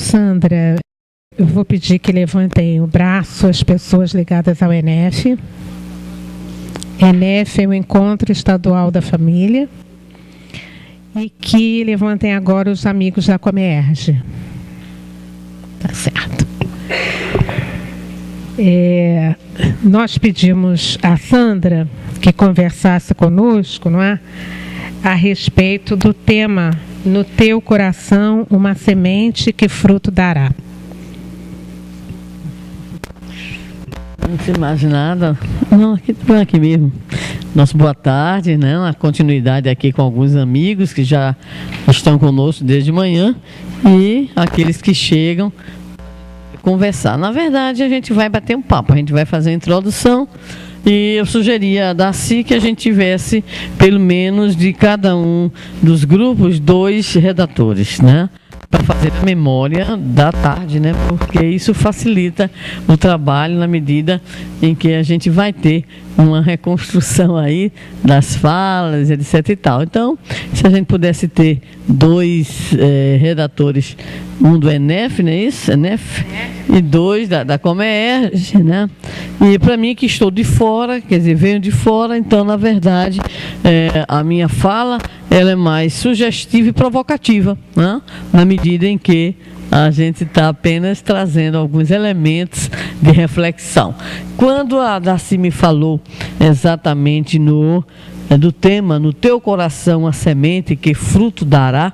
Sandra, eu vou pedir que levantem o braço as pessoas ligadas ao ENEF. ENEF é o Encontro Estadual da Família. E que levantem agora os amigos da Comerge. Tá certo. Nós pedimos a Sandra que conversasse conosco, não é? A respeito do tema "No teu coração, uma semente que fruto dará". Antes de mais nada, não, aqui mesmo. Nossa boa tarde, né? Uma continuidade aqui com alguns amigos que já estão conosco desde manhã e aqueles que chegam conversar. Na verdade, a gente vai bater um papo, a gente vai fazer a introdução e eu sugeria a Darcy que a gente tivesse pelo menos de cada um dos grupos 2 redatores, né? Para fazer a memória da tarde, né? Porque isso facilita o trabalho na medida em que a gente vai ter uma reconstrução aí das falas, etc e tal. Então, se a gente pudesse ter 2 redatores, um do ENEF, não é isso? ENEF, e 2 da Comerge, né? E para mim que estou de fora, quer dizer, venho de fora, então, na verdade, a minha fala ela é mais sugestiva e provocativa, né? Na medida em que a gente está apenas trazendo alguns elementos de reflexão. Quando a Darcy me falou exatamente do tema "No teu coração a semente que fruto dará",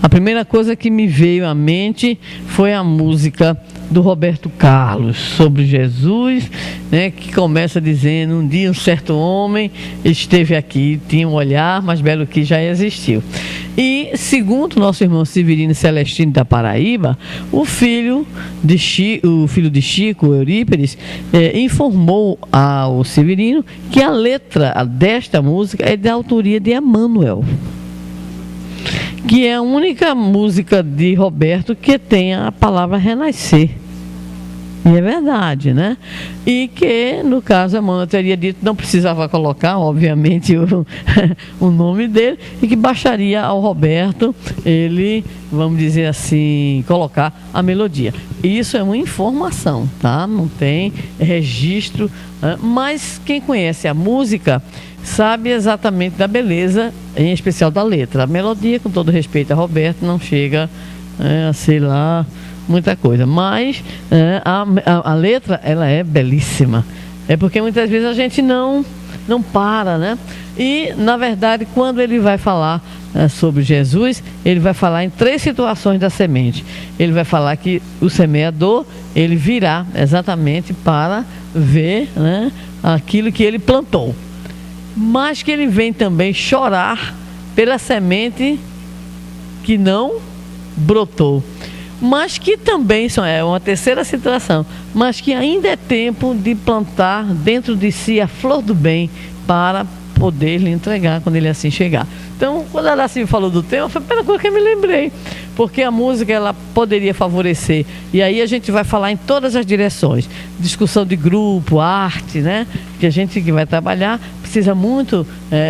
a primeira coisa que me veio à mente foi a música do Roberto Carlos sobre Jesus, né, que começa dizendo: "Um dia um certo homem esteve aqui, tinha um olhar mais belo que já existiu". E segundo nosso irmão Severino Celestino da Paraíba, o filho de Chico, Eurípides, informou ao Severino que a letra desta música é de autoria de Emmanuel, que é a única música de Roberto que tem a palavra renascer. E é verdade, né? E que, no caso, Emmanuel teria dito, não precisava colocar, obviamente, o nome dele, e que bastaria ao Roberto ele, vamos dizer assim, colocar a melodia. Isso é uma informação, tá? Não tem registro, mas quem conhece a música sabe exatamente da beleza, em especial da letra. A melodia, com todo respeito a Roberto, não chega a sei lá muita coisa, mas a letra ela é belíssima. É porque muitas vezes a gente não para, né? E na verdade, quando ele vai falar sobre Jesus, ele vai falar em 3 situações da semente. Ele vai falar que o semeador ele virá exatamente para ver, né, aquilo que ele plantou, mas que ele vem também chorar pela semente que não brotou, mas que também é uma terceira situação, mas que ainda é tempo de plantar dentro de si a flor do bem para poder lhe entregar quando ele assim chegar. Então, quando a Darcy falou do tema, foi a primeira coisa que eu me lembrei, porque a música ela poderia favorecer, e aí a gente vai falar em todas as direções, discussão de grupo, arte, né? Que a gente que vai trabalhar precisa muito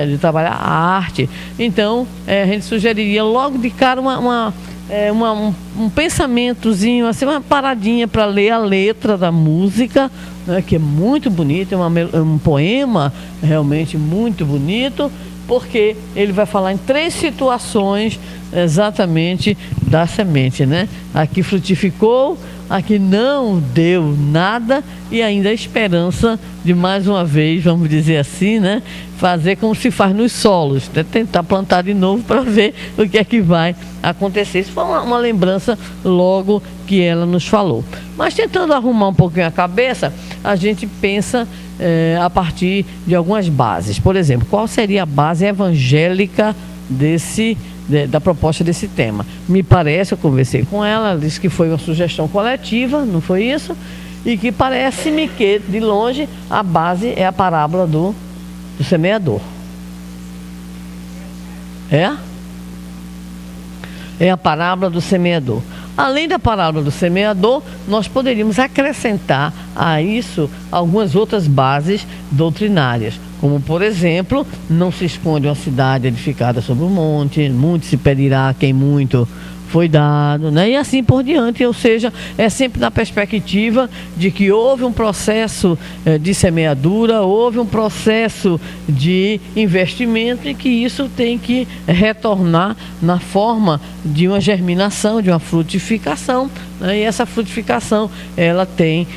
de trabalhar a arte. Então, a gente sugeriria logo de cara um pensamentozinho, assim, uma paradinha para ler a letra da música, né, que é muito bonito, é um poema realmente muito bonito, porque ele vai falar em 3 situações exatamente da semente, né? Aqui frutificou, aqui não deu nada, e ainda a esperança de mais uma vez, vamos dizer assim, né, fazer como se faz nos solos, né? Tentar plantar de novo para ver o que é que vai acontecer. Isso foi uma lembrança logo que ela nos falou. Mas tentando arrumar um pouquinho a cabeça, a gente pensa a partir de algumas bases. Por exemplo, qual seria a base evangélica da proposta desse tema? Me parece, eu conversei com ela disse que foi uma sugestão coletiva, não foi isso? E que parece-me que, de longe, a base é a parábola do semeador. É a parábola do semeador. Além da parábola do semeador, nós poderíamos acrescentar a isso algumas outras bases doutrinárias, como, por exemplo, não se esconde uma cidade edificada sobre um monte, muito se pedirá a quem muito foi dado, né? E assim por diante, ou seja, é sempre na perspectiva de que houve um processo de semeadura, houve um processo de investimento e que isso tem que retornar na forma de uma germinação, de uma frutificação, né? E essa frutificação, ela tem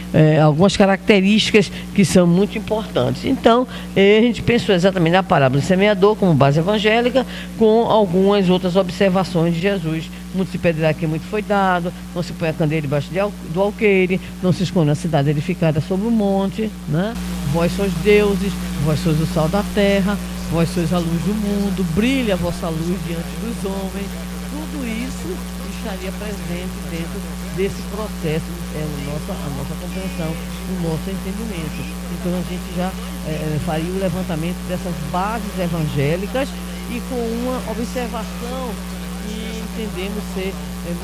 algumas características que são muito importantes. Então, a gente pensou exatamente na parábola do semeador como base evangélica, com algumas outras observações de Jesus. Muito se pedirá que muito foi dado, não se põe a candeia debaixo do alqueire, não se esconde a cidade edificada sobre o monte, né? Vós sois deuses, vós sois o sal da terra, vós sois a luz do mundo, brilha a vossa luz diante dos homens. Tudo isso estaria presente dentro desse processo, a nossa compreensão, o nosso entendimento. Então a gente já faria o levantamento dessas bases evangélicas e com uma observação que entendemos ser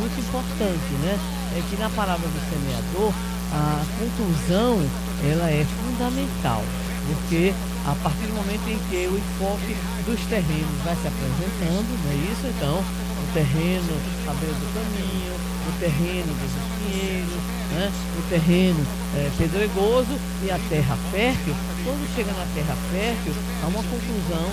muito importante, né? É que na parábola do semeador, a conclusão, ela é fundamental, porque a partir do momento em que o enfoque dos terrenos vai se apresentando, não é isso? Então, o terreno à beira do caminho, o terreno dos espinheiros, né? O terreno pedregoso e a terra fértil. Quando chega na terra fértil, há uma conclusão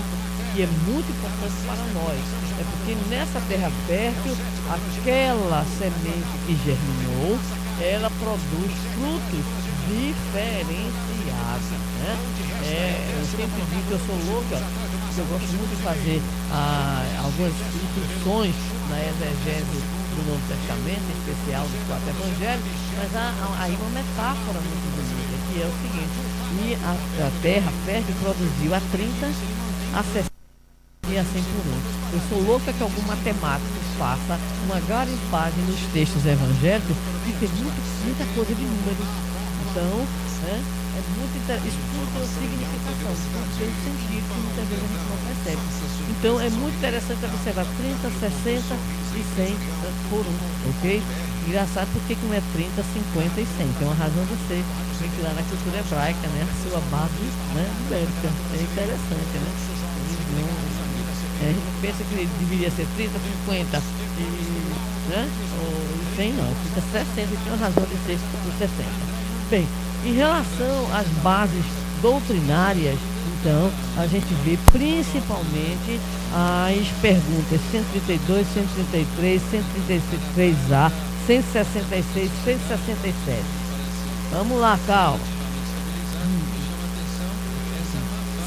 que é muito importante para nós. É porque nessa terra fértil, aquela semente que germinou, ela produz frutos diferenciados, né? Eu sempre digo que eu sou louca, porque eu gosto muito de fazer algumas instruções na exegese do Novo Testamento, em especial dos 4 evangelhos, mas há aí uma metáfora muito bonita, que é o seguinte: e a terra fértil produziu a 30, a 60 e assim por um. Eu sou louca que algum matemático faça uma garimpagem nos textos evangélicos e tem muita coisa de números. Então, é muito interessante. Isso tudo tem significação, tem sentido que muitas vezes a gente não percebe. Então, é muito interessante observar 30, 60 e 100 por um, ok? Engraçado porque não é 30, 50 e 100. Tem uma razão de ser, que lá na cultura hebraica, né? A sua base, né, numérica. É interessante, né? A gente pensa que ele deveria ser 30, 50 né? Ou 100 não, fica 60 e tem uma razão de ser por 60. Bem, em relação às bases doutrinárias, então, a gente vê principalmente as perguntas 132, 133, 133A, 166, 167. Vamos lá, calma.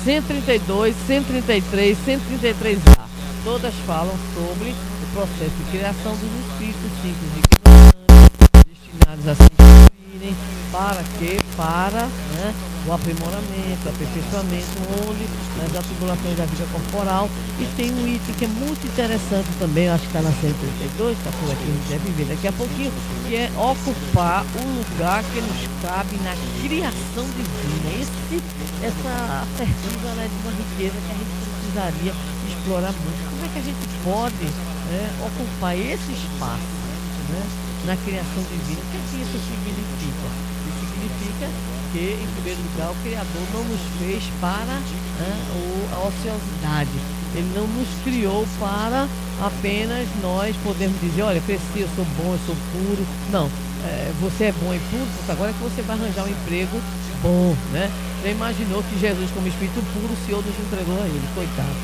132, 133, 133A. Todas falam sobre o processo de criação dos espíritos simples e ignorantes, destinados a se instruírem. Para quê? Para o aprimoramento, o aperfeiçoamento, onde nas atribulações da vida corporal. E tem um item que é muito interessante também, acho que está na 132, está por aqui, a gente deve ver daqui a pouquinho, que é ocupar o lugar que nos cabe na criação divina. Essa abertura, né, de uma riqueza que a gente precisaria explorar muito. Como é que a gente pode ocupar esse espaço, né, na criação divina? O que isso significa? Isso significa que, em primeiro lugar, o Criador não nos fez para a ociosidade. Ele não nos criou para apenas nós podermos dizer: olha, cresci, eu sou bom, eu sou puro. Não, você é bom e puro, porque agora é que você vai arranjar um emprego bom, né? Já imaginou que Jesus, como Espírito puro, o Senhor nos entregou a ele, coitado.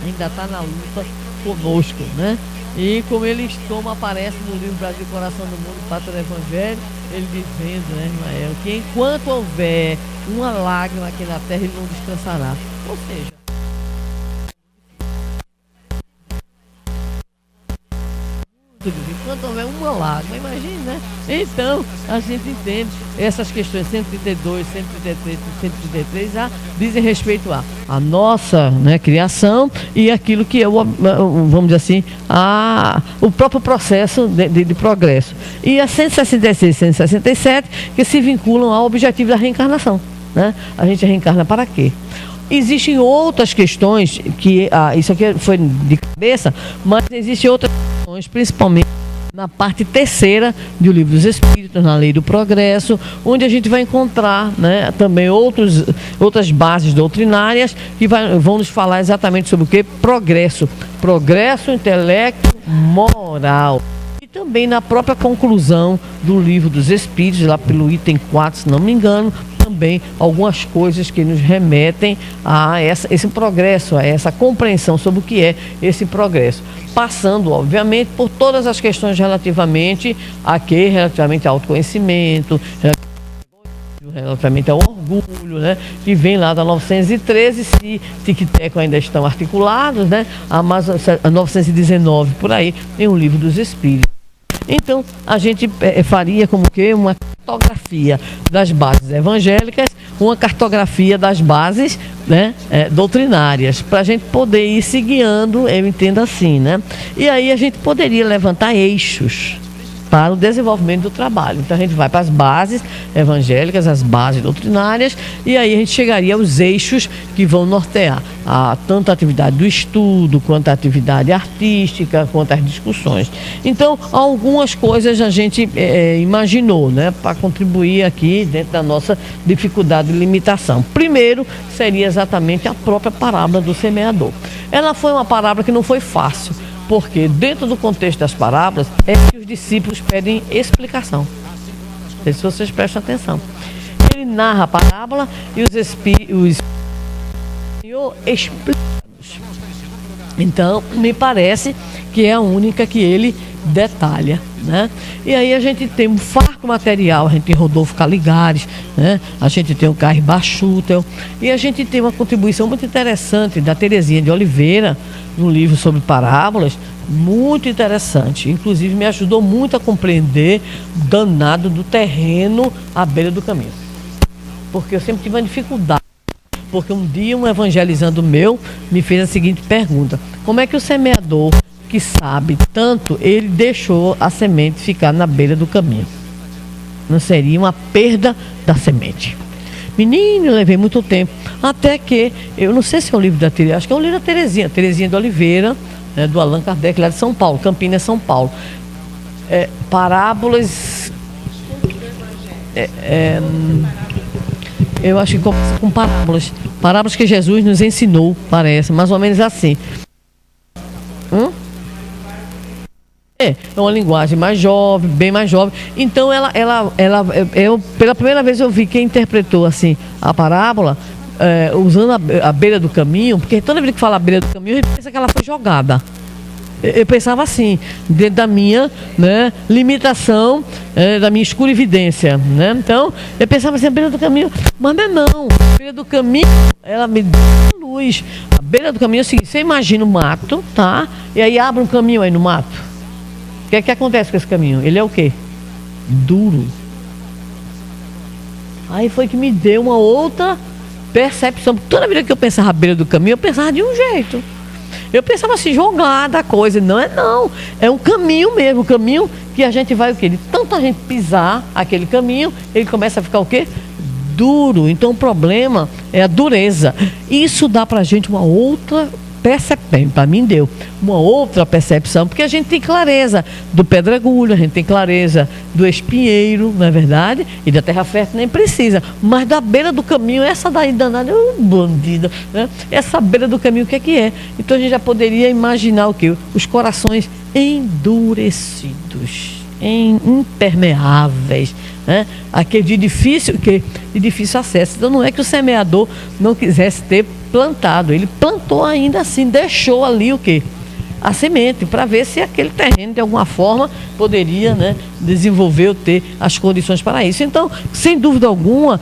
Ainda está na luta conosco, né? E como aparece no livro Brasil, Coração do Mundo, Pátria do Evangelho, ele dizendo, né, Ismael, que enquanto houver uma lágrima aqui na terra, ele não descansará. Ou seja, enquanto houver uma lágrima, imagine, né? Então, a gente entende essas questões 132, 133 e 133A dizem respeito à nossa, né, criação e aquilo que é vamos dizer assim, o próprio processo de progresso. E a 166 e 167 que se vinculam ao objetivo da reencarnação, né? A gente reencarna para quê? Existem outras questões que, isso aqui foi de cabeça, mas existem outras questões, principalmente na parte terceira do Livro dos Espíritos, na Lei do Progresso, onde a gente vai encontrar, né, também outras bases doutrinárias que vão nos falar exatamente sobre o que? Progresso. Progresso, intelecto, moral. E também na própria conclusão do Livro dos Espíritos, lá pelo item 4, se não me engano, também algumas coisas que nos remetem a esse progresso, a essa compreensão sobre o que é esse progresso. Passando, obviamente, por todas as questões relativamente ao autoconhecimento, relativamente ao orgulho, né? Que vem lá da 913, se tic-teco ainda estão articulados, né? A 919 por aí, tem o Livro dos Espíritos. Então, a gente faria como que uma cartografia das bases evangélicas, uma cartografia das bases, né, doutrinárias, para a gente poder ir se guiando, eu entendo assim, né? E aí a gente poderia levantar eixos para o desenvolvimento do trabalho. Então a gente vai para as bases evangélicas, as bases doutrinárias, e aí a gente chegaria aos eixos que vão nortear tanto a atividade do estudo, quanto a atividade artística, quanto as discussões. Então, algumas coisas a gente imaginou, né, para contribuir aqui dentro da nossa dificuldade e limitação. Primeiro, seria exatamente a própria parábola do semeador. Ela foi uma parábola que não foi fácil, porque dentro do contexto das parábolas é que os discípulos pedem explicação. Não sei se vocês prestam atenção. Ele narra a parábola e os Espíritos explicam. Então, me parece que é a única que ele detalha, né? E aí a gente tem um farto material, a gente tem Rodolfo Caligares, né? A gente tem o Carlos Bachutel, e a gente tem uma contribuição muito interessante da Terezinha de Oliveira, no livro sobre parábolas, muito interessante. Inclusive me ajudou muito a compreender o danado do terreno à beira do caminho. Porque eu sempre tive uma dificuldade. Porque um dia um evangelizando meu me fez a seguinte pergunta: como é que o semeador, que sabe tanto, ele deixou a semente ficar na beira do caminho? Não seria uma perda da semente? Menino, eu levei muito tempo. Até que, eu não sei se é o livro da Terezinha, acho que é o livro da Terezinha de Oliveira, né, do Allan Kardec, lá de São Paulo, Campinas, São Paulo. Parábolas. Eu acho que começa com parábolas. Parábolas que Jesus nos ensinou, parece, mais ou menos assim. É uma linguagem mais jovem, bem mais jovem. Então, eu, pela primeira vez eu vi quem interpretou assim a parábola, usando a beira do caminho, porque toda vez que fala a beira do caminho, a gente pensa que ela foi jogada. Eu pensava assim, dentro da minha, né, limitação, da minha escura evidência, né? Então, eu pensava assim, a beira do caminho, mas não, a beira do caminho, ela me dá luz. A beira do caminho é o seguinte: você imagina o mato, tá? E aí abre um caminho aí no mato. O que acontece com esse caminho? Ele é o quê? Duro. Aí foi que me deu uma outra percepção. Toda vez que eu pensava a beira do caminho, eu pensava de um jeito. Eu pensava assim, jogada a coisa. Não é não. É um caminho mesmo. Um caminho que a gente vai o quê? De tanto a gente pisar aquele caminho, ele começa a ficar o quê? Duro. Então o problema é a dureza. Isso dá pra gente uma outra percepção. Para mim deu uma outra percepção, porque a gente tem clareza do pedregulho, a gente tem clareza do espinheiro, não é verdade? E da terra fértil nem precisa, mas da beira do caminho, essa daí danada, bandida, né? Essa beira do caminho, o que é? Então a gente já poderia imaginar o quê? Os corações endurecidos, impermeáveis, né? Aquele de difícil acesso. Então não é que o semeador não quisesse ter plantado, ele plantou ainda assim, deixou ali o quê? A semente, para ver se aquele terreno de alguma forma poderia, né, desenvolver ou ter as condições para isso. Então, sem dúvida alguma,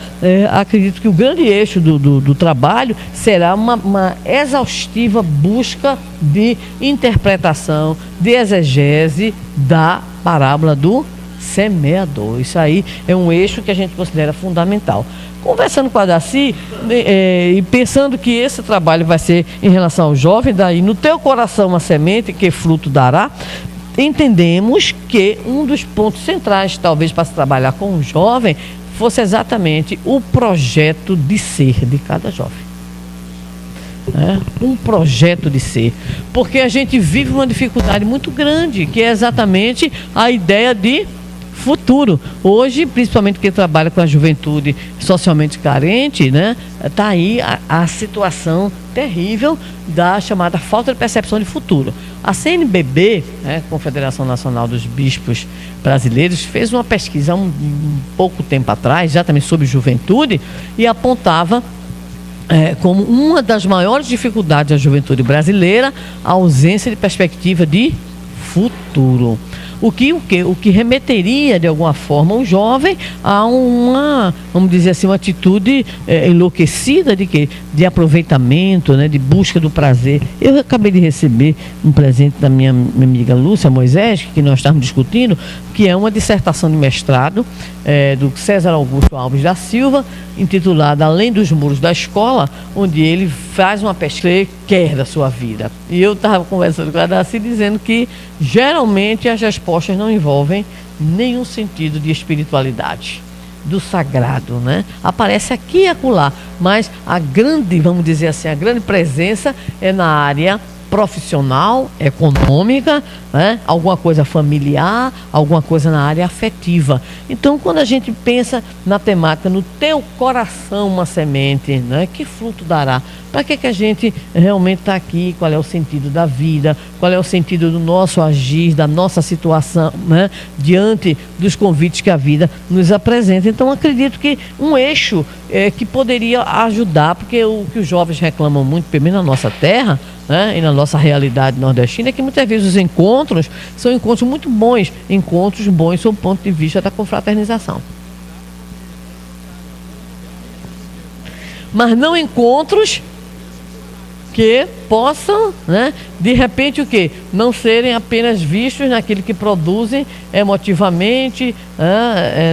acredito que o grande eixo do trabalho será uma exaustiva busca de interpretação, de exegese da parábola do semeador. Isso aí é um eixo que a gente considera fundamental. Conversando com a Daci, e pensando que esse trabalho vai ser em relação ao jovem, daí no teu coração uma semente que fruto dará, entendemos que um dos pontos centrais, talvez, para se trabalhar com o jovem, fosse exatamente o projeto de ser de cada jovem. né, um projeto de ser. Porque a gente vive uma dificuldade muito grande, que é exatamente a ideia de futuro. Hoje, principalmente quem trabalha com a juventude socialmente carente, né, está aí a situação terrível da chamada falta de percepção de futuro. A CNBB, né, Confederação Nacional dos Bispos Brasileiros, fez uma pesquisa há um pouco tempo atrás, exatamente sobre juventude, e apontava como uma das maiores dificuldades da juventude brasileira a ausência de perspectiva de futuro. O que remeteria, de alguma forma, o jovem a uma, vamos dizer assim, uma atitude enlouquecida de aproveitamento, né, de busca do prazer. Eu acabei de receber um presente da minha amiga Lúcia Moisés, que nós estávamos discutindo, que é uma dissertação de mestrado do César Augusto Alves da Silva, intitulada Além dos Muros da Escola, onde ele faz uma pesquisa que quer da sua vida. E eu estava conversando com a Darcy dizendo que geralmente as respostas não envolvem nenhum sentido de espiritualidade, do sagrado, né? Aparece aqui e acolá, mas a grande, vamos dizer assim, a grande presença é na área profissional, econômica, né? Alguma coisa familiar, alguma coisa na área afetiva. Então, quando a gente pensa na temática, no teu coração uma semente, né? Que fruto dará? Para que a gente realmente está aqui? Qual é o sentido da vida? Qual é o sentido do nosso agir, da nossa situação, né? Diante dos convites que a vida nos apresenta. Então, acredito que um eixo que poderia ajudar, porque o que os jovens reclamam muito, pelo menos na nossa terra, né, e na nossa realidade nordestina, é que muitas vezes os encontros são encontros muito bons, encontros bons sob o ponto de vista da confraternização. Mas não encontros que possam, né, de repente o quê? Não serem apenas vistos naquilo que produzem emotivamente,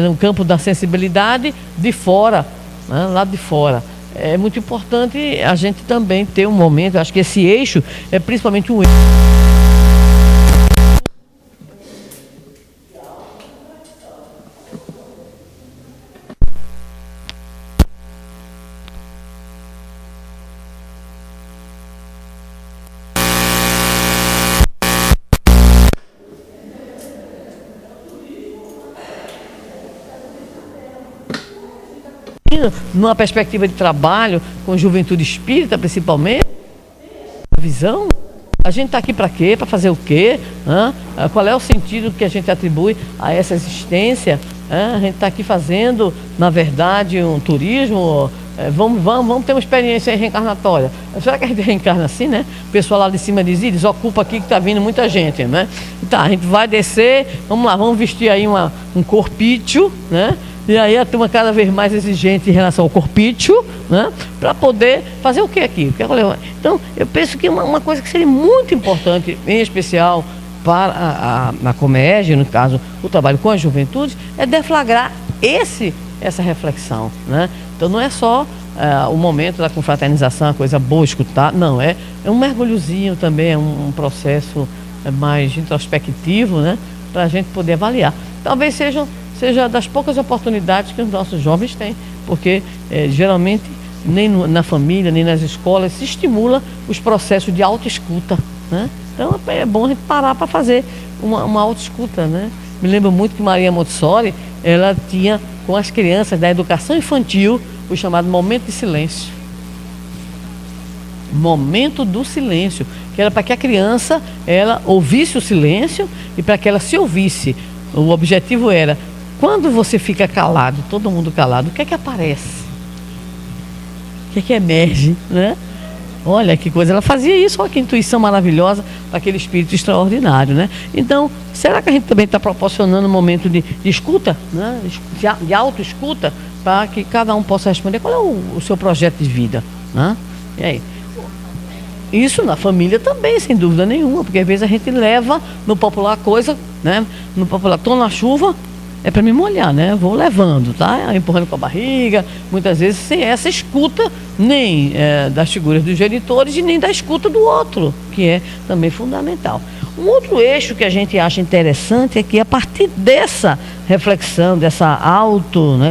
no campo da sensibilidade, de fora, né, lá de fora. É muito importante a gente também ter um momento, acho que esse eixo é principalmente um eixo. Numa perspectiva de trabalho com juventude espírita, principalmente, a visão, a gente está aqui para quê? Para fazer o quê? Qual é o sentido que a gente atribui a essa existência? A gente está aqui fazendo, na verdade, um turismo. Vamos ter uma experiência reencarnatória. Será que a gente reencarna assim, né? O pessoal lá de cima diz, desocupa aqui que está vindo muita gente, né? Tá, a gente vai descer, vamos lá, vamos vestir aí um corpício, né? E aí a turma cada vez mais exigente em relação ao corpício, né? Para poder fazer o que aqui? Então, eu penso que uma coisa que seria muito importante, em especial para a Comeg, no caso, o trabalho com as juventudes, é deflagrar essa reflexão, né? Então, não é só o momento da confraternização, a coisa boa escutar, não, é um mergulhozinho também, é um processo mais introspectivo, né? Para a gente poder avaliar. Talvez seja das poucas oportunidades que os nossos jovens têm, porque geralmente nem na família, nem nas escolas se estimula os processos de autoescuta, né? Então é bom a gente parar para fazer uma autoescuta, né? Me lembro muito que Maria Montessori, ela tinha com as crianças da educação infantil o chamado momento de silêncio. Momento do silêncio, que era para que a criança ela ouvisse o silêncio e para que ela se ouvisse. O objetivo era, quando você fica calado, todo mundo calado, o que é que aparece? O que emerge, né? Olha que coisa, ela fazia isso, olha que intuição maravilhosa para aquele espírito extraordinário, né? Então, será que a gente também está proporcionando um momento de escuta, né? De autoescuta, para que cada um possa responder qual é o seu projeto de vida, né? E aí? Isso na família também, sem dúvida nenhuma, porque às vezes a gente leva no popular coisa, né? No popular, tô na chuva, é para me molhar, né? Eu vou levando, tá? Empurrando com a barriga, muitas vezes sem essa escuta, nem das figuras dos genitores e nem da escuta do outro, que é também fundamental. Um outro eixo que a gente acha interessante é que a partir dessa reflexão, dessa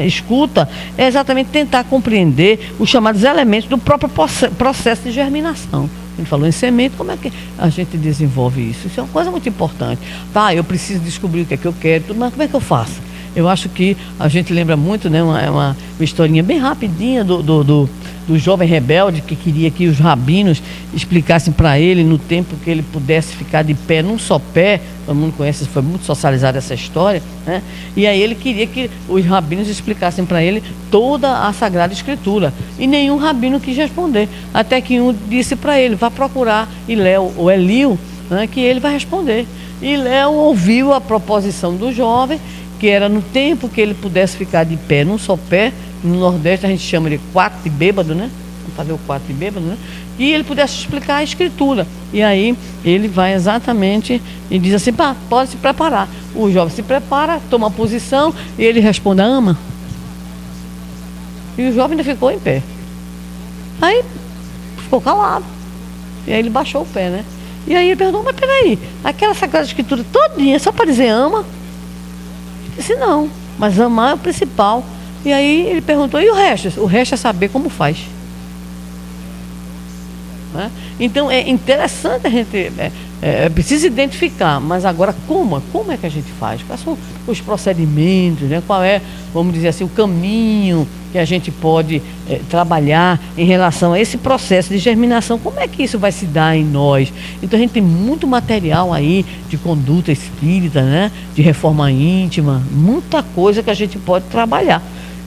escuta, é exatamente tentar compreender os chamados elementos do próprio processo de germinação. A gente falou em semente, como é que a gente desenvolve isso? Isso é uma coisa muito importante. Tá, eu preciso descobrir o que é que eu quero, tudo, mas como é que eu faço? Eu acho que a gente lembra muito, né, uma historinha bem rapidinha do jovem rebelde que queria que os rabinos explicassem para ele, no tempo que ele pudesse ficar de pé, num só pé. Todo mundo conhece, foi muito socializada essa história, né? E aí ele queria que os rabinos explicassem para ele toda a Sagrada Escritura. E nenhum rabino quis responder. Até que um disse para ele, vá procurar Hillel ou Eliu, né, que ele vai responder. E Léo ouviu a proposição do jovem, que era no tempo que ele pudesse ficar de pé, num só pé. No Nordeste a gente chama de quarto de bêbado, né? Vamos fazer o quarto de bêbado, né? E ele pudesse explicar a escritura. E aí ele vai exatamente e diz assim, pá, pode se preparar. O jovem se prepara, toma posição e ele responde, ama. E o jovem ainda ficou em pé. Aí ficou calado. E aí ele baixou o pé, né? E aí ele perguntou, mas peraí, aquela Sagrada Escritura todinha só para dizer ama? Ele disse, não, mas amar é o principal. E aí ele perguntou, e o resto? O resto é saber como faz. Né? Então é interessante a gente, precisa identificar, mas agora como é que a gente faz? Quais são os procedimentos, né? Qual é, vamos dizer assim, o caminho que a gente pode trabalhar em relação a esse processo de germinação? Como é que isso vai se dar em nós? Então a gente tem muito material aí de conduta espírita, né? De reforma íntima, muita coisa que a gente pode trabalhar.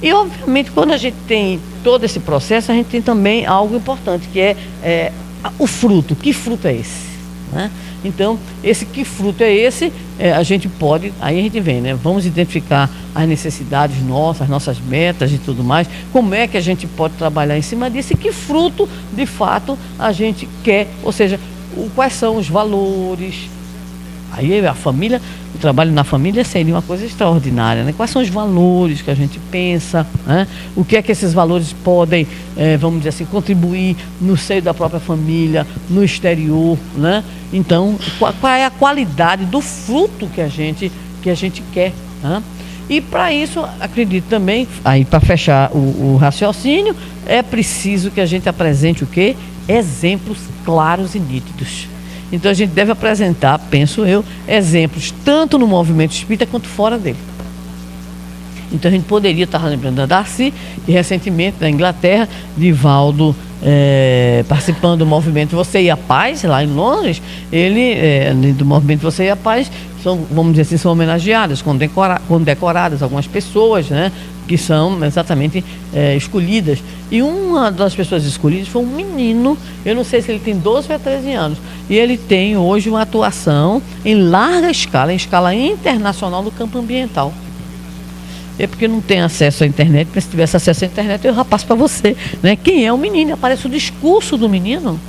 E, obviamente, quando a gente tem todo esse processo, a gente tem também algo importante, que é o fruto. Que fruto é esse? Né? Então, esse que fruto é esse, a gente pode, aí a gente vem, né? Vamos identificar as necessidades nossas, as nossas metas e tudo mais, como é que a gente pode trabalhar em cima disso e que fruto, de fato, a gente quer, ou seja, quais são os valores. Aí a família, o trabalho na família seria uma coisa extraordinária, né? Quais são os valores que a gente pensa, né? O que é que esses valores podem, vamos dizer assim, contribuir no seio da própria família, no exterior, né? Então, qual é a qualidade do fruto que a gente quer, né? E para isso, acredito também, aí para fechar o raciocínio, é preciso que a gente apresente o quê? Exemplos claros e nítidos. Então a gente deve apresentar, penso eu, exemplos tanto no movimento espírita quanto fora dele. Então a gente poderia estar lembrando da Darcy, que recentemente na Inglaterra, Divaldo, participando do movimento Você e a Paz, lá em Londres, ele, do movimento Você e a Paz, vamos dizer assim, são homenageadas, condecoradas algumas pessoas, né? Que são exatamente escolhidas. E uma das pessoas escolhidas foi um menino, eu não sei se ele tem 12 ou 13 anos, e ele tem hoje uma atuação em larga escala, em escala internacional no campo ambiental. É porque não tem acesso à internet, mas se tivesse acesso à internet eu passo para você, né? Quem é o menino? Aparece o discurso do menino.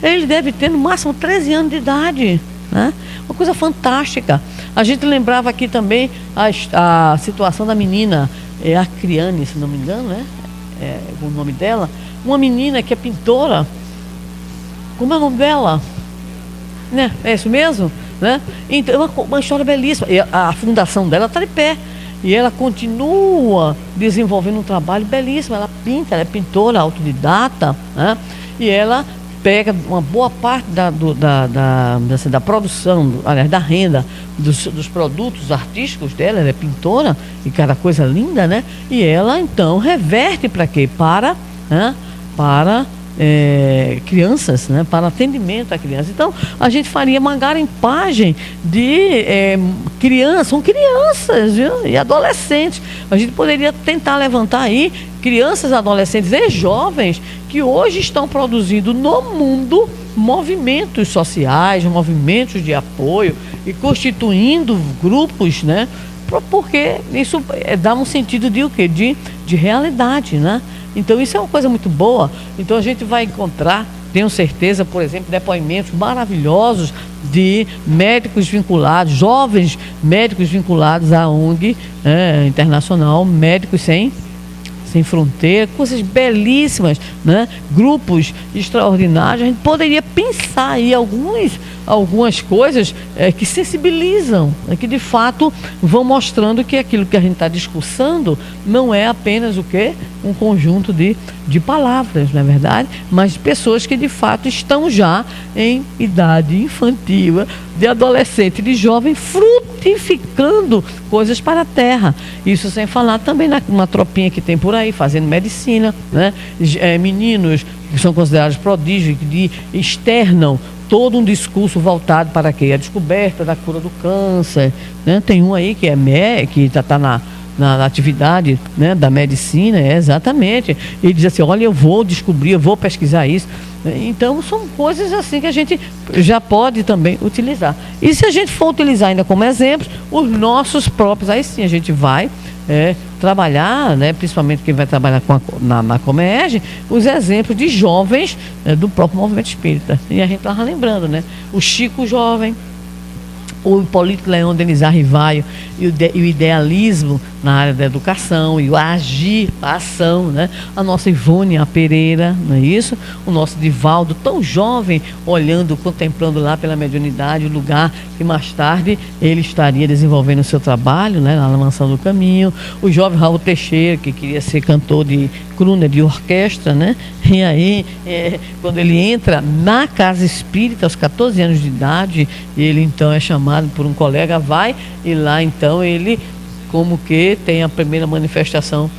Ele deve ter no máximo 13 anos de idade, né? Uma coisa fantástica. A gente lembrava aqui também a situação da menina, a Criane, se não me engano, né? O nome dela, uma menina que é pintora. Como é o nome dela? Né? É isso mesmo? Né? Então, uma história belíssima. E a fundação dela está de pé. E ela continua desenvolvendo um trabalho belíssimo. Ela pinta, ela é pintora autodidata, né? E ela pega uma boa parte da produção, aliás, da renda dos produtos artísticos dela. Ela é pintora e cada coisa linda, né? E ela então reverte para quê? Para crianças, né? Para atendimento a crianças. Então a gente faria uma garimpagem de crianças, são crianças, viu? E adolescentes. A gente poderia tentar levantar aí crianças, adolescentes e jovens que hoje estão produzindo no mundo movimentos sociais, movimentos de apoio e constituindo grupos, né? Porque isso dá um sentido de o quê? De realidade, né? Então isso é uma coisa muito boa. Então a gente vai encontrar, tenho certeza, por exemplo, depoimentos maravilhosos de médicos vinculados, jovens médicos vinculados à ONG internacional, Médicos Sem Fronteira, coisas belíssimas, né? Grupos extraordinários. A gente poderia pensar aí algumas coisas que sensibilizam, que de fato vão mostrando que aquilo que a gente está discursando não é apenas o quê? Um conjunto de palavras, não é verdade? Mas pessoas que de fato estão já em idade infantil, de adolescente, de jovem, frutificando coisas para a terra. Isso sem falar também numa tropinha que tem por aí, fazendo medicina, né? Meninos que são considerados prodígios, que externam todo um discurso voltado para quê? A descoberta da cura do câncer, né? Tem um aí que que está na atividade, né, da medicina, exatamente. Ele diz assim, olha, eu vou descobrir, eu vou pesquisar isso. Então, são coisas assim que a gente já pode também utilizar. E se a gente for utilizar ainda como exemplo, os nossos próprios, aí sim a gente vai trabalhar, né, principalmente quem vai trabalhar na Comerge, os exemplos de jovens do próprio movimento espírita. E a gente estava lembrando, né, o Chico jovem, o Hipólito Leão Denizar Rivaio e o idealismo na área da educação e o agir, a ação, né? A nossa Ivone Pereira, não é isso? O nosso Divaldo, tão jovem, olhando, contemplando lá pela mediunidade, o lugar que mais tarde ele estaria desenvolvendo o seu trabalho, né? Na Mansão do Caminho. O jovem Raul Teixeira, que queria ser cantor de crooner, de orquestra, né? E aí, quando ele entra na Casa Espírita, aos 14 anos de idade, ele então é chamado por um colega, vai, e lá então ele como que tem a primeira manifestação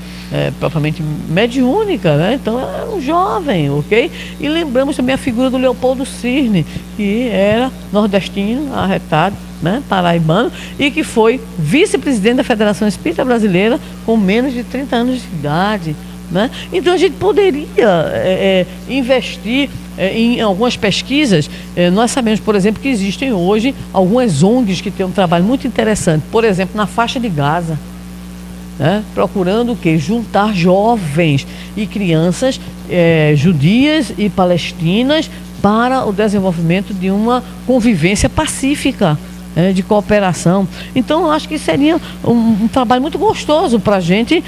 propriamente mediúnica, né? Então era um jovem, ok? E lembramos também a figura do Leopoldo Cirne, que era nordestino, arretado, né? Paraibano, e que foi vice-presidente da Federação Espírita Brasileira com menos de 30 anos de idade, né? Então a gente poderia investir em algumas pesquisas. Nós sabemos, por exemplo, que existem hoje algumas ONGs que têm um trabalho muito interessante, por exemplo, na faixa de Gaza, né? Procurando o quê? Juntar jovens e crianças judias e palestinas para o desenvolvimento de uma convivência pacífica, de cooperação. Então, eu acho que seria um trabalho muito gostoso para a gente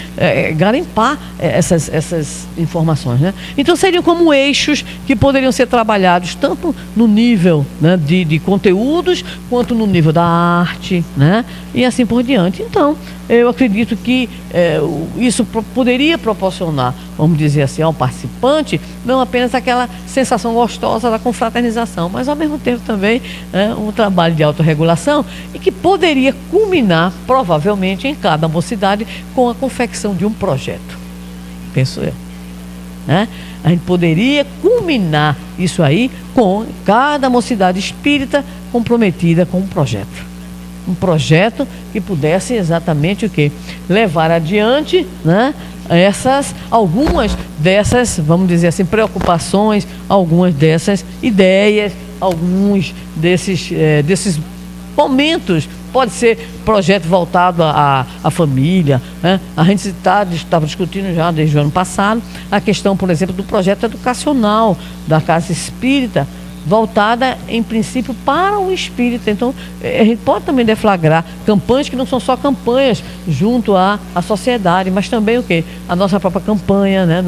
garimpar essas informações, né? Então, seriam como eixos que poderiam ser trabalhados tanto no nível, né, de conteúdos, quanto no nível da arte, né? E assim por diante. Então, eu acredito que isso poderia proporcionar, vamos dizer assim, ao participante, não apenas aquela sensação gostosa da confraternização, mas ao mesmo tempo também um trabalho de autorregulação e que poderia culminar, provavelmente, em cada mocidade com a confecção de um projeto, penso eu, né? A gente poderia culminar isso aí com cada mocidade espírita comprometida com um projeto. Um projeto que pudesse exatamente o quê? Levar adiante, né, algumas dessas, vamos dizer assim, preocupações, algumas dessas ideias, alguns desses momentos. Pode ser projeto voltado à família, né? A gente estava discutindo já desde o ano passado a questão, por exemplo, do projeto educacional da Casa Espírita, voltada, em princípio, para o espírita. Então, a gente pode também deflagrar campanhas que não são só campanhas junto à sociedade, mas também o quê? A nossa própria campanha, né,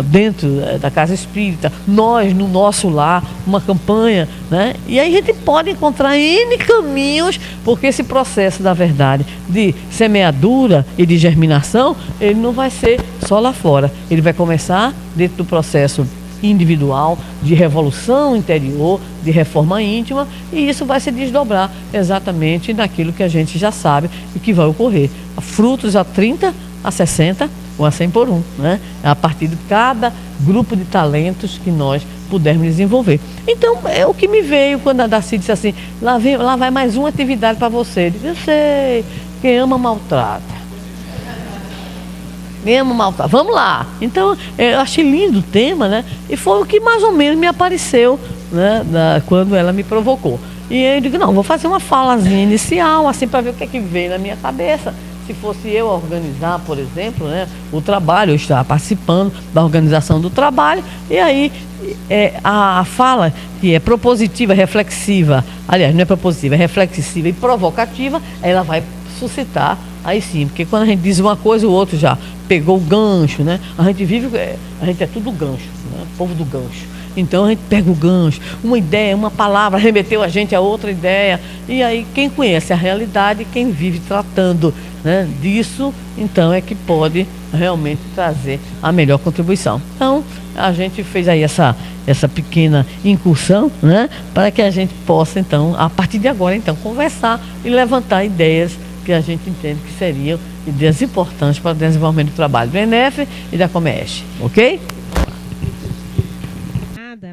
dentro da Casa Espírita, nós, no nosso lar, uma campanha, né? E aí a gente pode encontrar N caminhos, porque esse processo, da verdade, de semeadura e de germinação, ele não vai ser só lá fora. Ele vai começar dentro do processo individual, de revolução interior, de reforma íntima, e isso vai se desdobrar exatamente naquilo que a gente já sabe e que vai ocorrer. Frutos a 30, a 60 ou a 100 por 1, né? A partir de cada grupo de talentos que nós pudermos desenvolver. Então, é o que me veio quando a Darcy disse assim, lá vai mais uma atividade para você. Eu disse, eu sei, quem ama maltrata. Mesmo maltrato. Vamos lá. Então, eu achei lindo o tema, né? E foi o que mais ou menos me apareceu, né, quando ela me provocou. E eu digo, não, vou fazer uma falazinha inicial, assim, para ver o que é que veio na minha cabeça. se fosse eu organizar, por exemplo, né, o trabalho, eu estar participando da organização do trabalho, e aí a fala que é propositiva, reflexiva, aliás, não é propositiva, é reflexiva e provocativa, ela vai suscitar, aí sim, porque quando a gente diz uma coisa, o outro já pegou o gancho, né? A gente é tudo gancho, né? Povo do gancho. Então a gente pega o gancho, uma ideia, uma palavra, remeteu a gente a outra ideia. E aí quem conhece a realidade, quem vive tratando, né, disso, então é que pode realmente trazer a melhor contribuição. Então a gente fez aí essa pequena incursão, né, para que a gente possa então, a partir de agora, então, conversar e levantar ideias que a gente entende que seriam ideias importantes para o desenvolvimento do trabalho do ENEF e da Comesc, ok?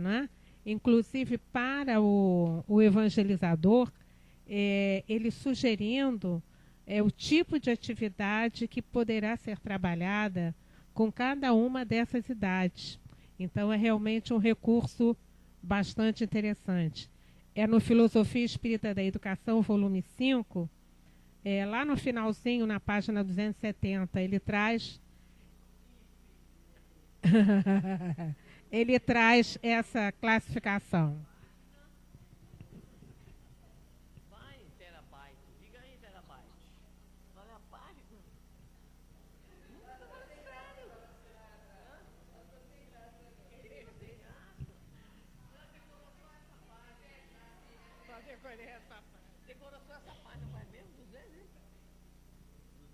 Né? Inclusive para o evangelizador, ele sugerindo o tipo de atividade que poderá ser trabalhada com cada uma dessas idades. Então é realmente um recurso bastante interessante. É no Filosofia Espírita da Educação, volume 5, lá no finalzinho, na página 270, ele traz... ele traz essa classificação. Vai em terabyte, diga aí terabyte. Vai a página. Decorou só essa página, vai mesmo?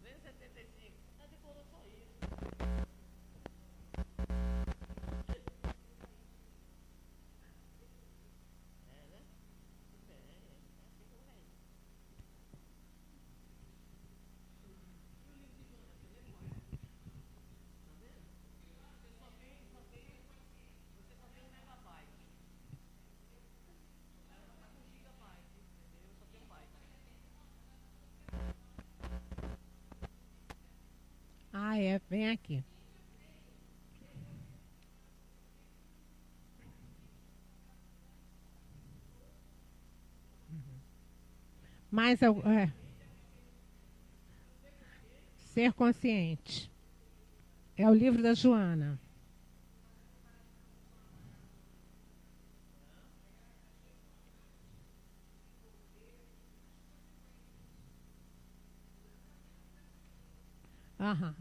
275. Decorou só isso. Vem aqui. Mas Ser Consciente. É o livro da Joana. Aham.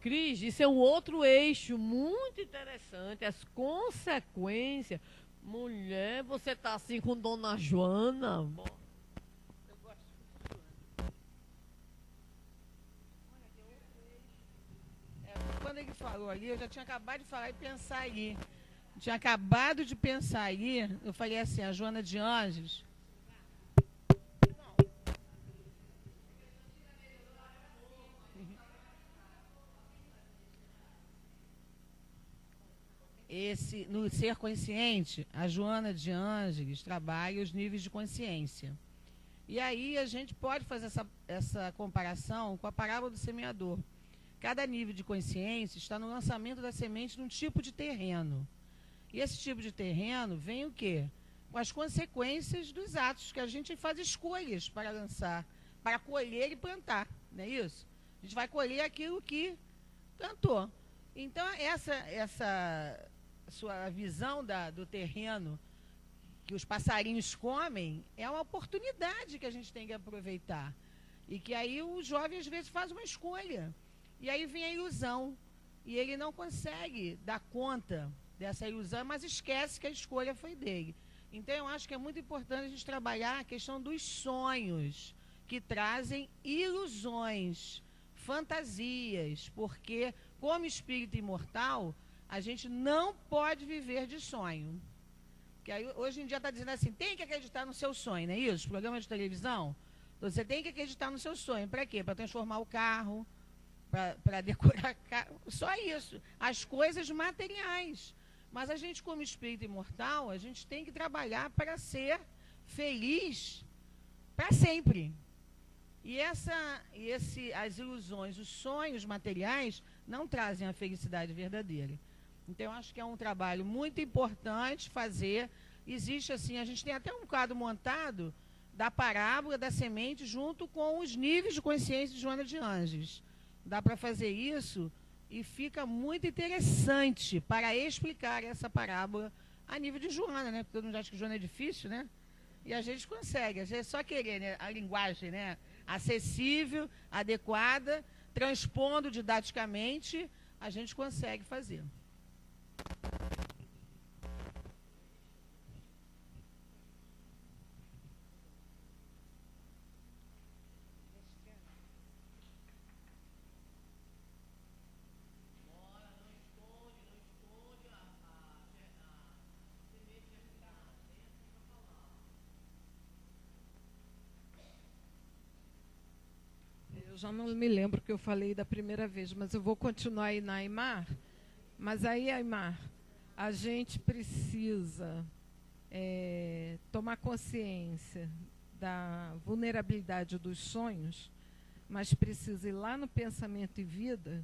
Cris, isso é um outro eixo muito interessante, as consequências. Mulher, você tá assim com Dona Joana? Eu gosto de Joana. Quando ele falou ali, eu já tinha acabado de falar e pensar aí. Tinha acabado de pensar aí, eu falei assim, a Joana de Anjos. No Ser Consciente, a Joana de Ângeles trabalha os níveis de consciência. E aí a gente pode fazer essa comparação com a parábola do semeador. Cada nível de consciência está no lançamento da semente num tipo de terreno. E esse tipo de terreno vem o quê? Com as consequências dos atos, que a gente faz escolhas para lançar, para colher e plantar, não é isso? A gente vai colher aquilo que plantou. Então, essa sua visão do terreno que os passarinhos comem é uma oportunidade que a gente tem que aproveitar. E que aí o jovem, às vezes, faz uma escolha. E aí vem a ilusão. E ele não consegue dar conta dessa ilusão, mas esquece que a escolha foi dele. Então, eu acho que é muito importante a gente trabalhar a questão dos sonhos, que trazem ilusões, fantasias, porque, como espírito imortal, a gente não pode viver de sonho. Porque aí, hoje em dia está dizendo assim, tem que acreditar no seu sonho, não é isso? Programa de televisão, você tem que acreditar no seu sonho. Para quê? Para transformar o carro, para decorar carro, só isso. As coisas materiais. Mas a gente, como espírito imortal, a gente tem que trabalhar para ser feliz para sempre. E as ilusões, os sonhos materiais não trazem a felicidade verdadeira. Então, eu acho que é um trabalho muito importante fazer. Existe assim, a gente tem até um quadro montado da parábola da semente junto com os níveis de consciência de Joana de Ângeles. Dá para fazer isso e fica muito interessante para explicar essa parábola a nível de Joana, né? Porque todo mundo acha que Joana é difícil, né? E a gente consegue, a gente é só querer, né? A linguagem, né? Acessível, adequada, transpondo didaticamente, a gente consegue fazer. Eu já não me lembro o que eu falei da primeira vez, mas eu vou continuar aí na Aimar. Mas aí, Aimar, a gente precisa tomar consciência da vulnerabilidade dos sonhos, mas precisa ir lá no pensamento e vida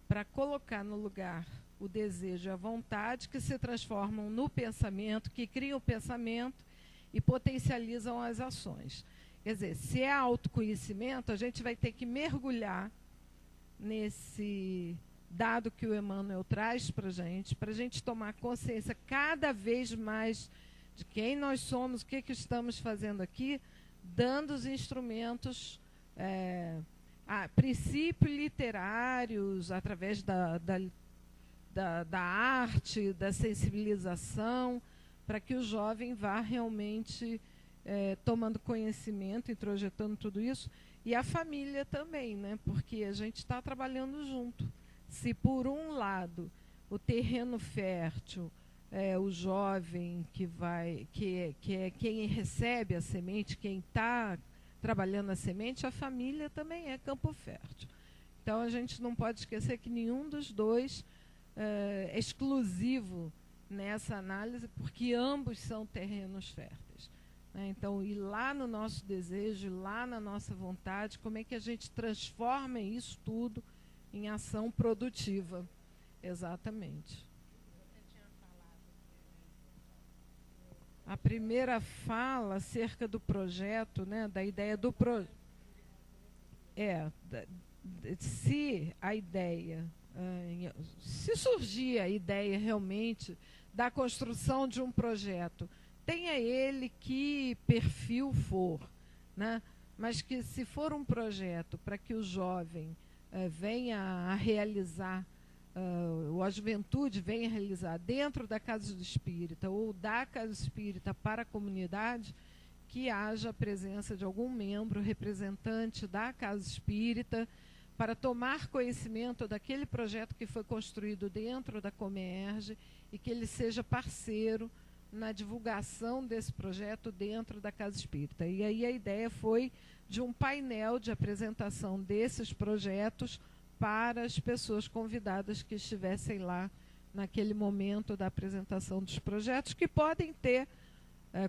para colocar no lugar o desejo e a vontade que se transformam no pensamento, que criam o pensamento e potencializam as ações. Quer dizer, se é autoconhecimento, a gente vai ter que mergulhar nesse dado que o Emmanuel traz para a gente tomar consciência cada vez mais de quem nós somos, o que estamos fazendo aqui, dando os instrumentos, princípios literários, através da arte, da sensibilização, para que o jovem vá realmente tomando conhecimento, introjetando tudo isso, e a família também, né? Porque a gente está trabalhando junto. Se por um lado o terreno fértil o jovem que é quem recebe a semente, quem está trabalhando a semente, a família também é campo fértil. Então a gente não pode esquecer que nenhum dos dois é exclusivo nessa análise, porque ambos são terrenos férteis. Então, ir lá no nosso desejo, lá na nossa vontade, como é que a gente transforma isso tudo em ação produtiva. Exatamente. A primeira fala acerca do projeto, né, da ideia do projeto. Se a ideia, se surgir a ideia realmente da construção de um projeto, tenha ele que perfil for, né? Mas que se for um projeto para que o jovem venha a realizar, ou a juventude venha a realizar dentro da Casa do Espírita ou da Casa Espírita para a comunidade, que haja a presença de algum membro representante da Casa Espírita para tomar conhecimento daquele projeto que foi construído dentro da Comerge e que ele seja parceiro na divulgação desse projeto dentro da Casa Espírita. E aí a ideia foi de um painel de apresentação desses projetos para as pessoas convidadas que estivessem lá naquele momento da apresentação dos projetos, que podem ter,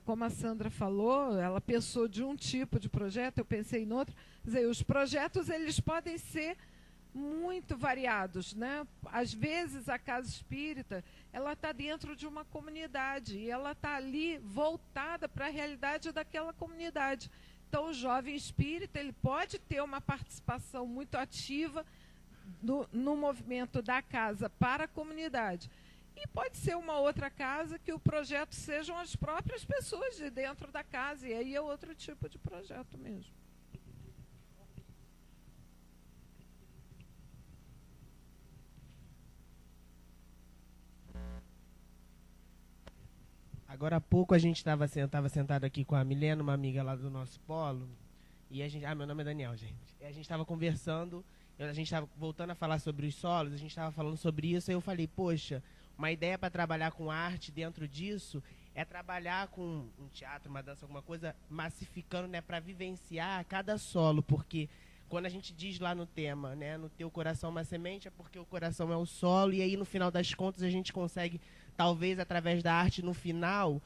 como a Sandra falou, ela pensou de um tipo de projeto, eu pensei em outro. Quer dizer, os projetos eles podem ser muito variados, né? Às vezes a Casa Espírita ela está dentro de uma comunidade e ela está ali voltada para a realidade daquela comunidade. Então o jovem espírita ele pode ter uma participação muito ativa no movimento da casa para a comunidade. E pode ser uma outra casa que o projeto sejam as próprias pessoas de dentro da casa, e aí é outro tipo de projeto mesmo. Agora há pouco a gente estava sentado aqui com a Milena, uma amiga lá do nosso polo, e a gente... meu nome é Daniel, gente. E a gente estava conversando, a gente estava voltando a falar sobre os solos, a gente estava falando sobre isso, aí eu falei, poxa, uma ideia para trabalhar com arte dentro disso é trabalhar com um teatro, uma dança, alguma coisa, massificando, né, para vivenciar cada solo, porque quando a gente diz lá no tema, né, no teu coração uma semente, é porque o coração é o solo, e aí no final das contas a gente consegue, talvez através da arte no final,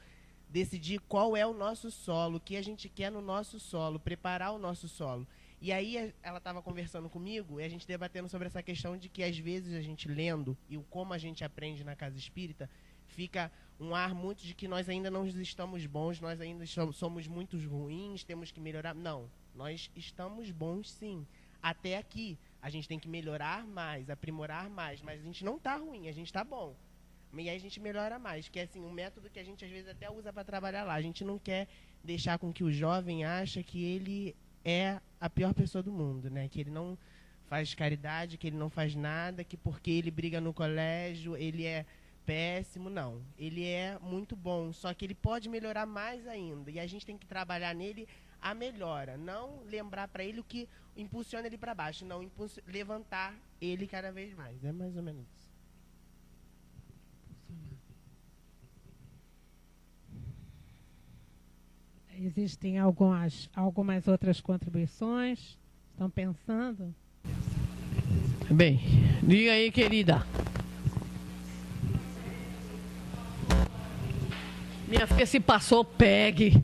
decidir qual é o nosso solo, o que a gente quer no nosso solo, preparar o nosso solo. E aí ela estava conversando comigo e a gente debatendo sobre essa questão de que às vezes a gente lendo e o como a gente aprende na casa espírita, fica um ar muito de que nós ainda não estamos bons, nós ainda somos muito ruins, temos que melhorar. Não, nós estamos bons sim. Até aqui, a gente tem que melhorar mais, aprimorar mais, mas a gente não está ruim, a gente está bom. E aí a gente melhora mais, que é assim, um método que a gente às vezes até usa para trabalhar lá. A gente não quer deixar com que o jovem ache que ele é a pior pessoa do mundo, né? Que ele não faz caridade, que ele não faz nada, que porque ele briga no colégio, ele é péssimo. Não, ele é muito bom, só que ele pode melhorar mais ainda. E a gente tem que trabalhar nele a melhora, não lembrar para ele o que impulsiona ele para baixo, não levantar ele cada vez mais. É mais ou menos isso. Existem algumas outras contribuições? Estão pensando? Bem, diga aí, querida. Minha filha se passou, pegue.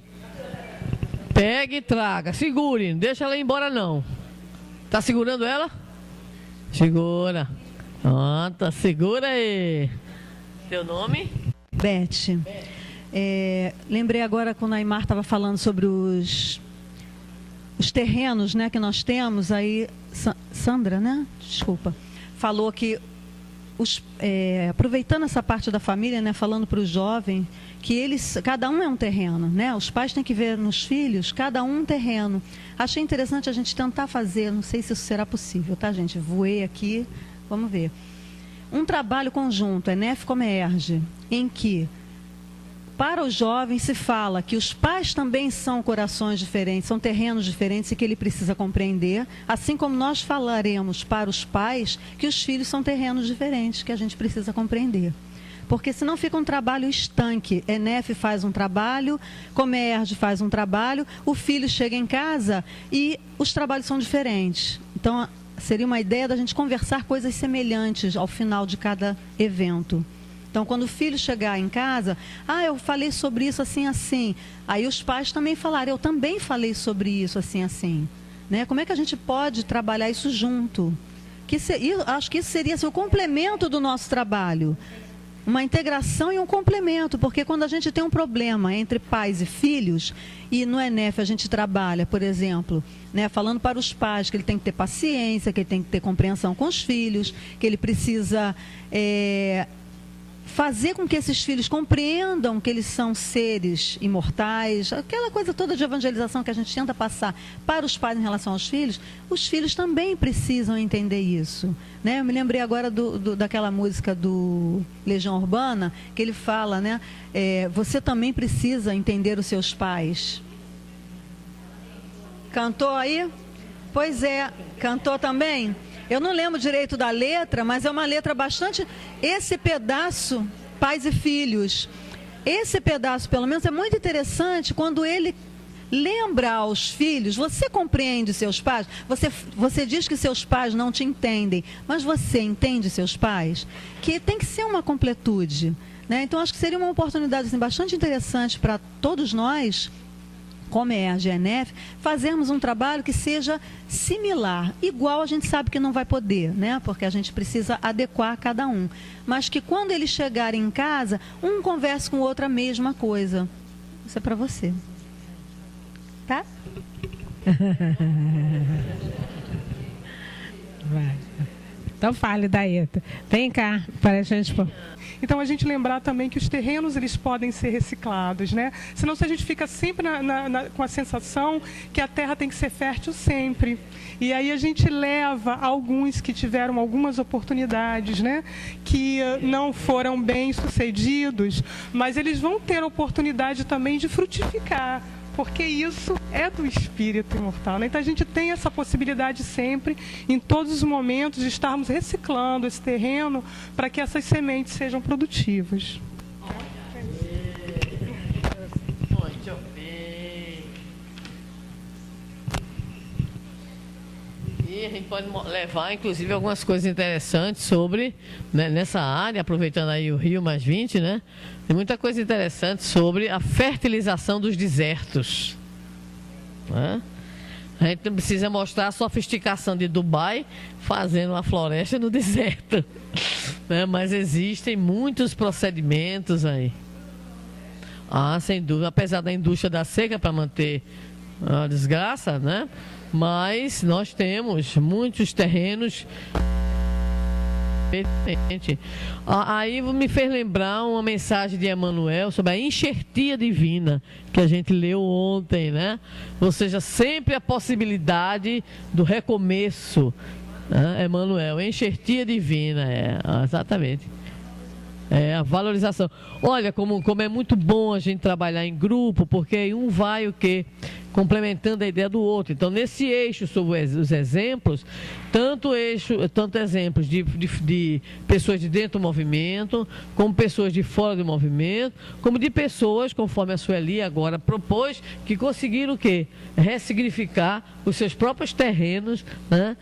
Pegue e traga. Segure, não deixa ela ir embora não. Tá segurando ela? Segura. Pronto, segura aí. Seu nome? Beth. Lembrei agora quando a Aymar estava falando sobre os terrenos, né, que nós temos, aí Sandra, né? Desculpa. Falou que aproveitando essa parte da família, né, falando para os jovens que cada um é um terreno, né? Os pais têm que ver nos filhos cada um terreno. Achei interessante a gente tentar fazer, não sei se isso será possível, tá, gente? Voei aqui, vamos ver. Um trabalho conjunto, ENEF Comerge, em que para os jovens se fala que os pais também são corações diferentes, são terrenos diferentes e que ele precisa compreender, assim como nós falaremos para os pais que os filhos são terrenos diferentes, que a gente precisa compreender. Porque senão fica um trabalho estanque. ENEF faz um trabalho, Comerge faz um trabalho, o filho chega em casa e os trabalhos são diferentes. Então, seria uma ideia da gente conversar coisas semelhantes ao final de cada evento. Então, quando o filho chegar em casa, eu falei sobre isso assim, assim. Aí os pais também falaram, eu também falei sobre isso assim, assim. Né? Como é que a gente pode trabalhar isso junto? Acho que isso seria assim, o complemento do nosso trabalho. Uma integração e um complemento, porque quando a gente tem um problema entre pais e filhos, e no ENEF a gente trabalha, por exemplo, né, falando para os pais que ele tem que ter paciência, que ele tem que ter compreensão com os filhos, que ele precisa fazer com que esses filhos compreendam que eles são seres imortais, aquela coisa toda de evangelização que a gente tenta passar para os pais em relação aos filhos, os filhos também precisam entender isso. Né? Eu me lembrei agora daquela música do Legião Urbana, que ele fala, né? Você também precisa entender os seus pais. Cantou aí? Pois é, cantou também? Eu não lembro direito da letra, mas é uma letra bastante... Esse pedaço, pais e filhos, esse pedaço, pelo menos, é muito interessante quando ele lembra aos filhos, você compreende seus pais? Você diz que seus pais não te entendem, mas você entende seus pais? Que tem que ser uma completude. Né? Então, acho que seria uma oportunidade assim, bastante interessante para todos nós, Comerge, ENEF, fazermos um trabalho que seja similar, igual a gente sabe que não vai poder, né? Porque a gente precisa adequar cada um. Mas que quando eles chegarem em casa, um converse com o outro a mesma coisa. Isso é para você. Tá? Vai. Então fale, Daeta. Vem cá para a gente... Então, a gente lembrar também que os terrenos eles podem ser reciclados, né? Senão, se a gente fica sempre com a sensação que a terra tem que ser fértil sempre. E aí a gente leva alguns que tiveram algumas oportunidades, né? Que não foram bem sucedidos, mas eles vão ter a oportunidade também de frutificar, porque isso é do espírito imortal, né? Então a gente tem essa possibilidade sempre, em todos os momentos, de estarmos reciclando esse terreno para que essas sementes sejam produtivas. Muito bem. E a gente pode levar, inclusive, algumas coisas interessantes sobre, né, nessa área, aproveitando aí o Rio Mais 20, né? Tem muita coisa interessante sobre a fertilização dos desertos. Né? A gente não precisa mostrar a sofisticação de Dubai fazendo uma floresta no deserto. Né? Mas existem muitos procedimentos aí. Sem dúvida, apesar da indústria da seca para manter a desgraça, né? Mas nós temos muitos terrenos. Aí me fez lembrar uma mensagem de Emmanuel sobre a enxertia divina que a gente leu ontem, né? Ou seja, sempre a possibilidade do recomeço, né? Emmanuel, enxertia divina, exatamente. A valorização. Olha, como é muito bom a gente trabalhar em grupo, porque aí um vai o quê? Complementando a ideia do outro. Então, nesse eixo sobre os exemplos, tanto exemplos de pessoas de dentro do movimento, como pessoas de fora do movimento, como de pessoas, conforme a Sueli agora propôs, que conseguiram o quê? Ressignificar os seus próprios terrenos, né?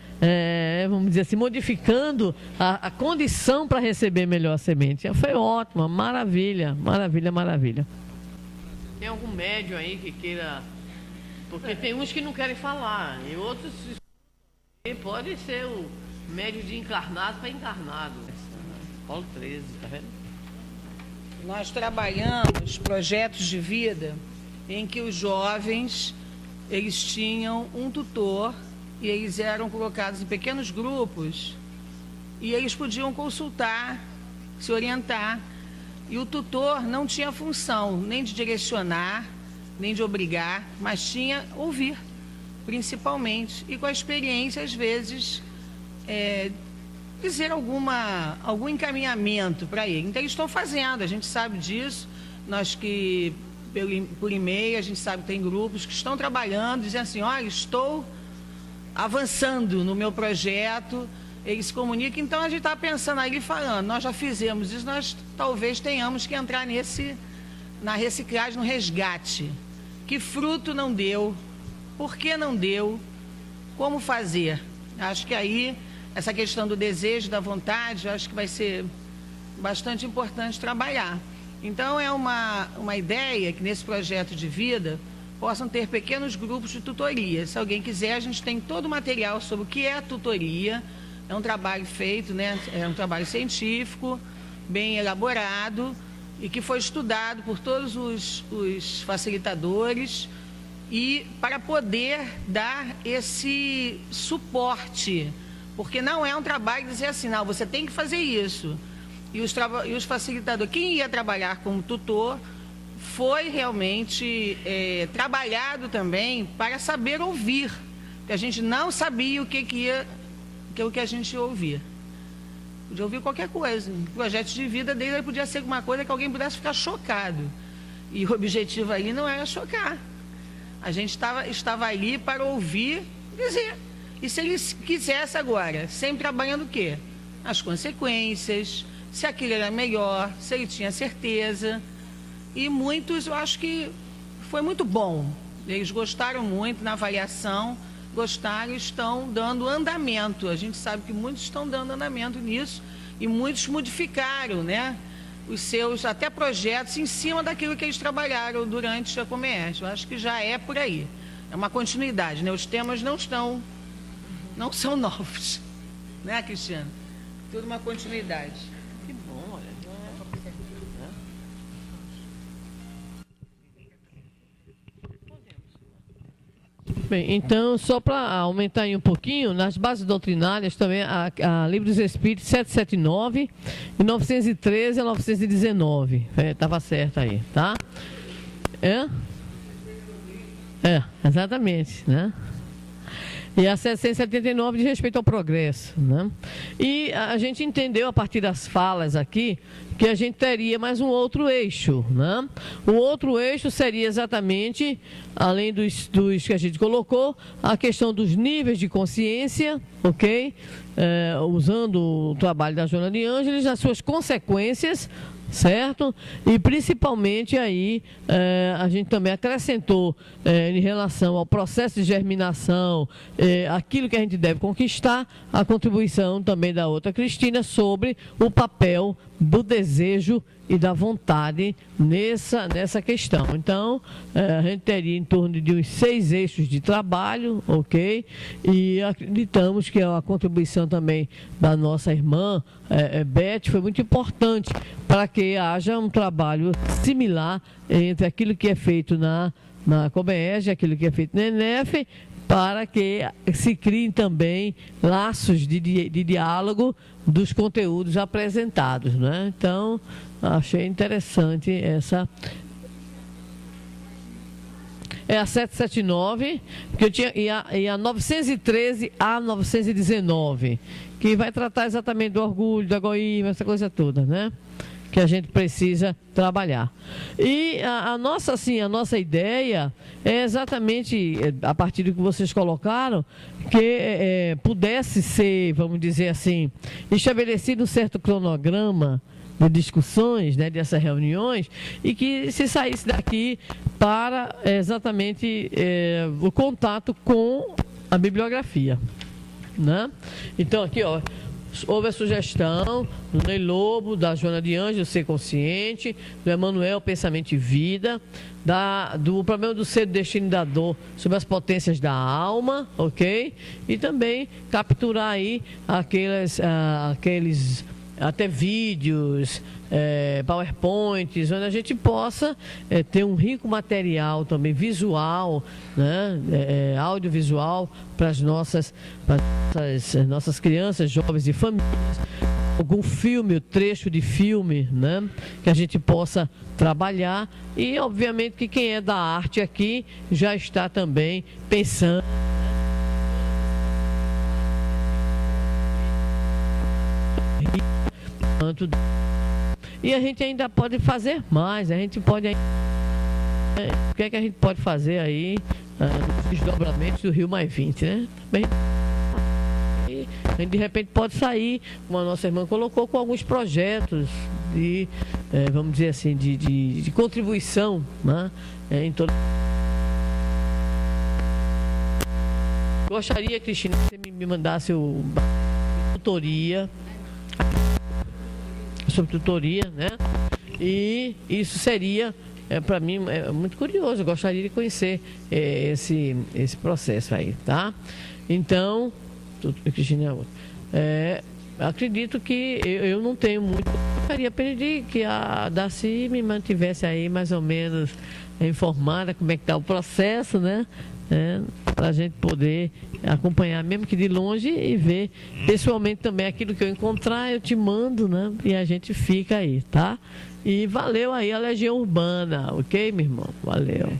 Vamos dizer assim, modificando a condição para receber melhor a semente. Foi ótimo, maravilha, maravilha, maravilha. Tem algum médium aí que queira... Porque tem uns que não querem falar, e outros pode ser o médio de encarnado para encarnado. Paulo 13, tá vendo? Nós trabalhamos projetos de vida em que os jovens, eles tinham um tutor e eles eram colocados em pequenos grupos e eles podiam consultar, se orientar. E o tutor não tinha função nem de direcionar, nem de obrigar, mas tinha ouvir, principalmente, e com a experiência, às vezes, dizer algum encaminhamento para ele. Então, eles estão fazendo, a gente sabe disso, nós que, por e-mail, a gente sabe que tem grupos que estão trabalhando, dizendo assim, olha, estou avançando no meu projeto, eles se comunicam, então a gente está pensando aí, falando, nós já fizemos isso, nós talvez tenhamos que entrar na reciclagem, no resgate. Que fruto não deu? Por que não deu? Como fazer? Acho que aí, essa questão do desejo, da vontade, acho que vai ser bastante importante trabalhar. Então, é uma ideia que nesse projeto de vida possam ter pequenos grupos de tutoria. Se alguém quiser, a gente tem todo o material sobre o que é a tutoria. É um trabalho feito, né? É um trabalho científico, bem elaborado, e que foi estudado por todos os facilitadores e para poder dar esse suporte, porque não é um trabalho dizer assim, não, você tem que fazer isso. E os facilitadores, quem ia trabalhar como tutor, foi realmente trabalhado também para saber ouvir, porque a gente não sabia o que a gente ia ouvir. Podia ouvir qualquer coisa. O projeto de vida dele podia ser alguma coisa que alguém pudesse ficar chocado. E o objetivo ali não era chocar. A gente estava ali para ouvir e dizer. E se ele quisesse agora, sempre trabalhando o quê? As consequências, se aquilo era melhor, se ele tinha certeza. E muitos, eu acho que foi muito bom. Eles gostaram muito na avaliação, gostaram e estão dando andamento. A gente sabe que muitos estão dando andamento nisso e muitos modificaram, né, os seus até projetos em cima daquilo que eles trabalharam durante a Comércio. Eu acho que já é por aí. É uma continuidade, né? Os temas não são novos. Né, Cristiano? Tudo uma continuidade. Que bom, olha. Bem, então, só para aumentar aí um pouquinho, nas bases doutrinárias também, a Livro dos Espíritos 779 e 913 a 919. Estava certo aí, tá? Exatamente, né? E a 779 de respeito ao progresso, né? E a gente entendeu a partir das falas aqui que a gente teria mais um outro eixo, né? O outro eixo seria exatamente, além dos que a gente colocou, a questão dos níveis de consciência, ok? Usando o trabalho da Joana de Ângeles, as suas consequências, certo? E principalmente aí a gente também acrescentou em relação ao processo de germinação, aquilo que a gente deve conquistar, a contribuição também da outra Cristina sobre o papel do desejo e da vontade nessa questão. Então, a gente teria em torno de uns 6 eixos de trabalho, ok? E acreditamos que a contribuição também da nossa irmã Beth foi muito importante para que haja um trabalho similar entre aquilo que é feito na COBEEG e aquilo que é feito na ENEF, para que se criem também laços de diálogo dos conteúdos apresentados, né? Então, achei interessante essa... É a 779, que eu tinha, e a 913 a 919, que vai tratar exatamente do orgulho, do egoísmo, essa coisa toda, né? Que a gente precisa trabalhar. E a nossa ideia é exatamente, a partir do que vocês colocaram, que pudesse ser, vamos dizer assim, estabelecido um certo cronograma de discussões, né, dessas reuniões, e que se saísse daqui para exatamente o contato com a bibliografia, né? Então aqui, ó, houve a sugestão do Ney Lobo, da Joana de Ângeles, Ser Consciente, do Emanuel, Pensamento e Vida, do problema do ser, do destino e da dor, sobre as potências da alma, ok? E também capturar aí aqueles até vídeos, PowerPoints, onde a gente possa ter um rico material também visual, né? Audiovisual para as nossas crianças, jovens e famílias. Algum filme, trecho de filme, né? Que a gente possa trabalhar. E, obviamente, que quem é da arte aqui já está também pensando. E a gente ainda pode fazer mais, a gente pode... O que é que a gente pode fazer aí nos desdobramentos do Rio Mais 20, né? Também, a gente de repente pode sair, como a nossa irmã colocou, com alguns projetos de, vamos dizer assim, de contribuição, né? Em todo... Gostaria, Cristina, que você me mandasse tutoria, sobre tutoria, né? E isso seria, para mim, muito curioso. Eu gostaria de conhecer esse processo aí, tá? Então, Cristina, acredito que eu não tenho muito. Eu gostaria pedir que a Darcy me mantivesse aí mais ou menos informada como é que está o processo, né? Para a gente poder acompanhar, mesmo que de longe, e ver pessoalmente também aquilo que eu encontrar, eu te mando, né? E a gente fica aí, tá? E valeu aí a Legião Urbana, ok, meu irmão? Valeu.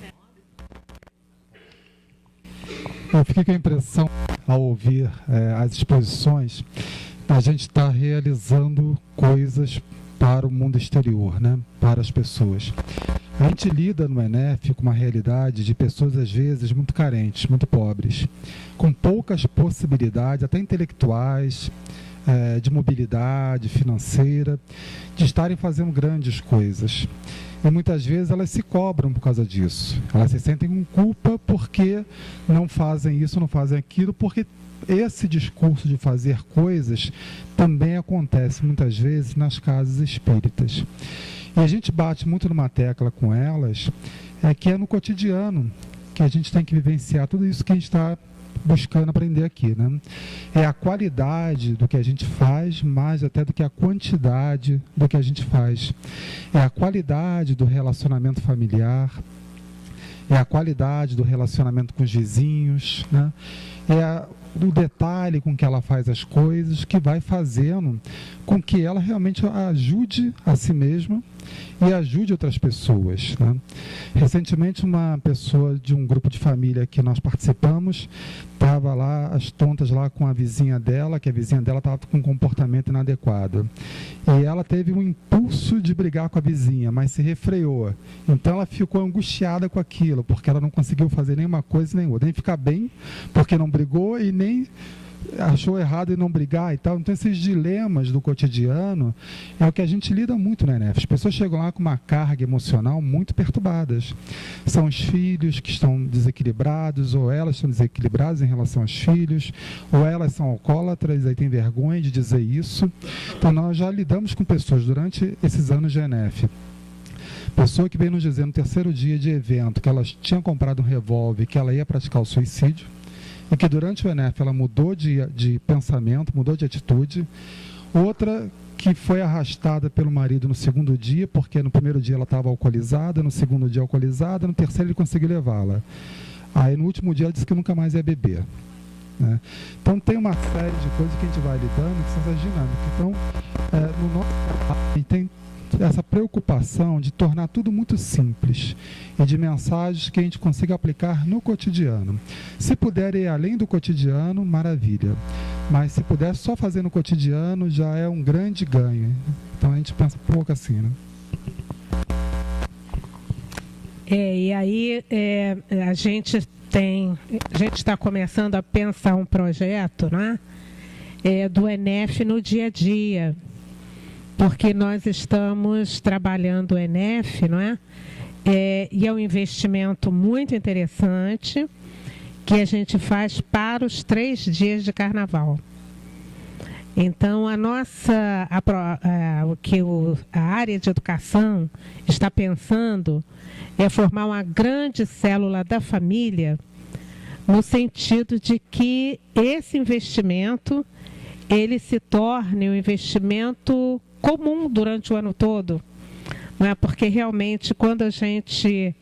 Eu fiquei com a impressão, ao ouvir as exposições, a gente está realizando coisas para o mundo exterior, né? Para as pessoas. A gente lida no ENEF com uma realidade de pessoas, às vezes, muito carentes, muito pobres, com poucas possibilidades, até intelectuais, de mobilidade financeira, de estarem fazendo grandes coisas. E muitas vezes elas se cobram por causa disso. Elas se sentem com culpa porque não fazem isso, não fazem aquilo, porque esse discurso de fazer coisas também acontece muitas vezes nas casas espíritas. E a gente bate muito numa tecla com elas, que é no cotidiano que a gente tem que vivenciar tudo isso que a gente está buscando aprender aqui, né? É a qualidade do que a gente faz, mais até do que a quantidade do que a gente faz. É a qualidade do relacionamento familiar, é a qualidade do relacionamento com os vizinhos, né? É o detalhe com que ela faz as coisas, que vai fazendo com que ela realmente ajude a si mesma e ajude outras pessoas, né? Recentemente, uma pessoa de um grupo de família que nós participamos estava lá, as tontas lá com a vizinha dela, que a vizinha dela estava com um comportamento inadequado. E ela teve um impulso de brigar com a vizinha, mas se refreou. Então ela ficou angustiada com aquilo, porque ela não conseguiu fazer nenhuma coisa nem outra, nem ficar bem, porque não brigou, e nem achou errado em não brigar e tal. Então esses dilemas do cotidiano é o que a gente lida muito na ENEF. As pessoas chegam lá com uma carga emocional muito perturbadas. São os filhos que estão desequilibrados, ou elas estão desequilibradas em relação aos filhos, ou elas são alcoólatras e têm vergonha de dizer isso. Então nós já lidamos com pessoas durante esses anos de ENEF. Pessoa que veio nos dizer no terceiro dia de evento que elas tinham comprado um revólver, que ela ia praticar o suicídio, e que durante o ENEF ela mudou de pensamento, mudou de atitude. Outra que foi arrastada pelo marido no segundo dia, porque no primeiro dia ela estava alcoolizada, no segundo dia alcoolizada, no terceiro ele conseguiu levá-la. Aí no último dia ela disse que nunca mais ia beber, né? Então tem uma série de coisas que a gente vai lidando, que são essas dinâmicas. Então, no nosso trabalho tem essa preocupação de tornar tudo muito simples e de mensagens que a gente consiga aplicar no cotidiano. Se puder ir além do cotidiano, maravilha. Mas se puder só fazer no cotidiano, já é um grande ganho. Então a gente pensa pouco assim, né? E aí a gente está começando a pensar um projeto, né? Do ENEF no dia a dia. Porque nós estamos trabalhando o ENEF, não é? E é um investimento muito interessante que a gente faz para os 3 dias de carnaval. Então, a área de educação está pensando é formar uma grande célula da família, no sentido de que esse investimento ele se torne um investimento comum durante o ano todo, não é? Porque realmente quando a gente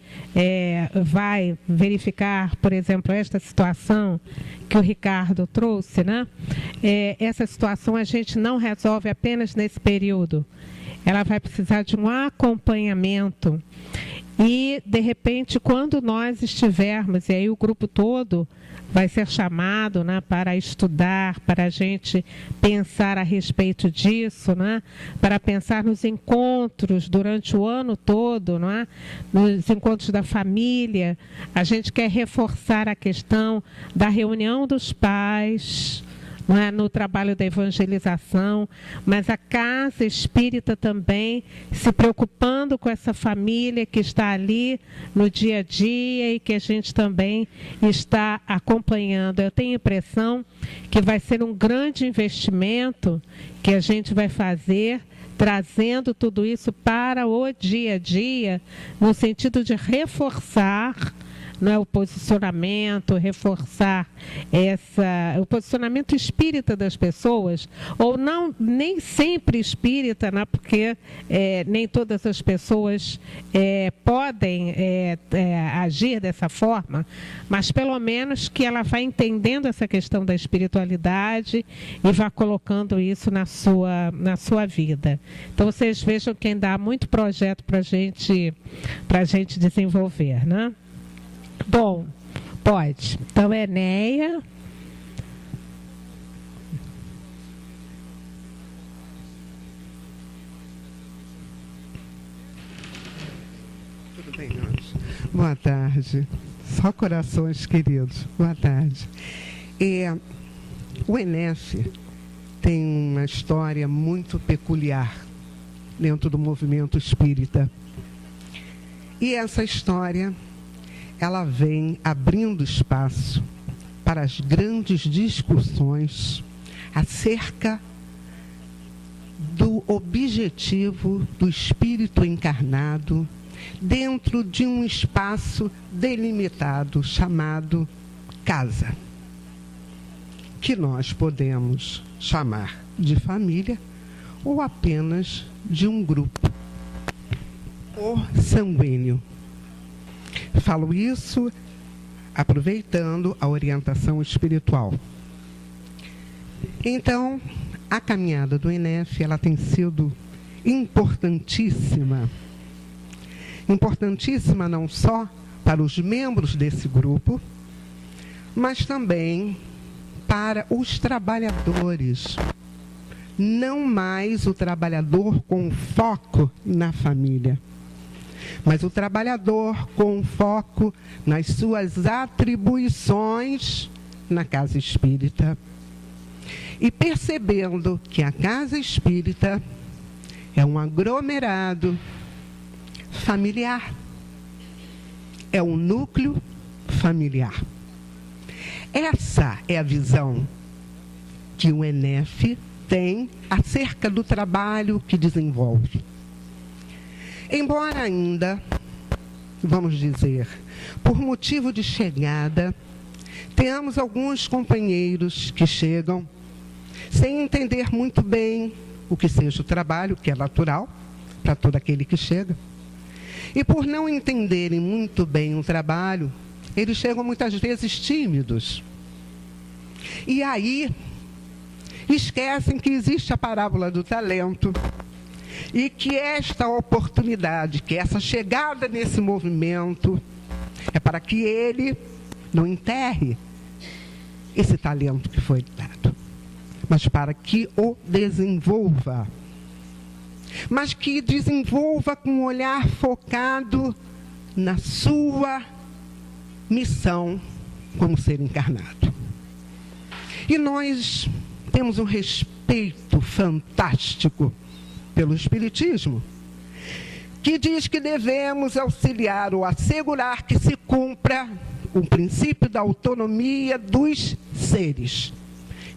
vai verificar, por exemplo, esta situação que o Ricardo trouxe, né? Essa situação a gente não resolve apenas nesse período, ela vai precisar de um acompanhamento e, de repente, quando nós estivermos, e aí o grupo todo vai ser chamado, né, para estudar, para a gente pensar a respeito disso, né, para pensar nos encontros durante o ano todo, não é? Nos encontros da família. A gente quer reforçar a questão da reunião dos pais, não é, no trabalho da evangelização, mas a casa espírita também se preocupando com essa família que está ali no dia a dia e que a gente também está acompanhando. Eu tenho a impressão que vai ser um grande investimento que a gente vai fazer, trazendo tudo isso para o dia a dia, no sentido de reforçar, não é, o posicionamento, reforçar o posicionamento espírita das pessoas, ou não, nem sempre espírita, né, porque nem todas as pessoas podem agir dessa forma, mas pelo menos que ela vá entendendo essa questão da espiritualidade e vá colocando isso na sua vida. Então vocês vejam que ainda há muito projeto para a gente desenvolver, né? Bom, pode. Então, Enéia. Tudo bem, Anjo? Boa tarde. Só corações queridos. Boa tarde. O ENEF tem uma história muito peculiar dentro do movimento espírita. E essa história, ela vem abrindo espaço para as grandes discussões acerca do objetivo do espírito encarnado dentro de um espaço delimitado chamado casa, que nós podemos chamar de família ou apenas de um grupo, ou sanguíneo. Falo isso aproveitando a orientação espiritual. Então, a caminhada do ENEF, ela tem sido importantíssima. Importantíssima não só para os membros desse grupo, mas também para os trabalhadores. Não mais o trabalhador com foco na família, mas o trabalhador com foco nas suas atribuições na casa espírita. E percebendo que a casa espírita é um aglomerado familiar, é um núcleo familiar. Essa é a visão que o ENEF tem acerca do trabalho que desenvolve. Embora ainda, vamos dizer, por motivo de chegada, tenhamos alguns companheiros que chegam sem entender muito bem o que seja o trabalho, que é natural para todo aquele que chega. E por não entenderem muito bem o trabalho, eles chegam muitas vezes tímidos. E aí, esquecem que existe a parábola do talento e que esta oportunidade, que essa chegada nesse movimento, é para que ele não enterre esse talento que foi dado, mas para que o desenvolva. Mas que desenvolva com um olhar focado na sua missão como ser encarnado. E nós temos um respeito fantástico pelo Espiritismo, que diz que devemos auxiliar ou assegurar que se cumpra o princípio da autonomia dos seres.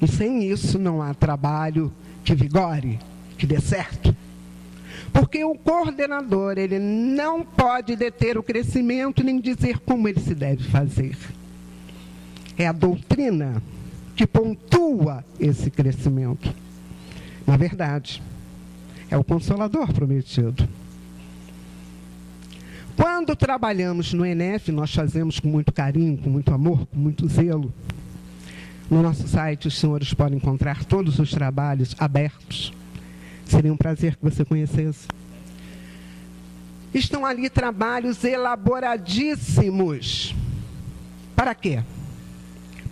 E sem isso não há trabalho que vigore, que dê certo. Porque o coordenador, ele não pode deter o crescimento nem dizer como ele se deve fazer. É a doutrina que pontua esse crescimento. Na verdade, é o Consolador prometido. Quando trabalhamos no ENEF, nós fazemos com muito carinho, com muito amor, com muito zelo. No nosso site, os senhores podem encontrar todos os trabalhos abertos. Seria um prazer que você conhecesse. Estão ali trabalhos elaboradíssimos. Para quê?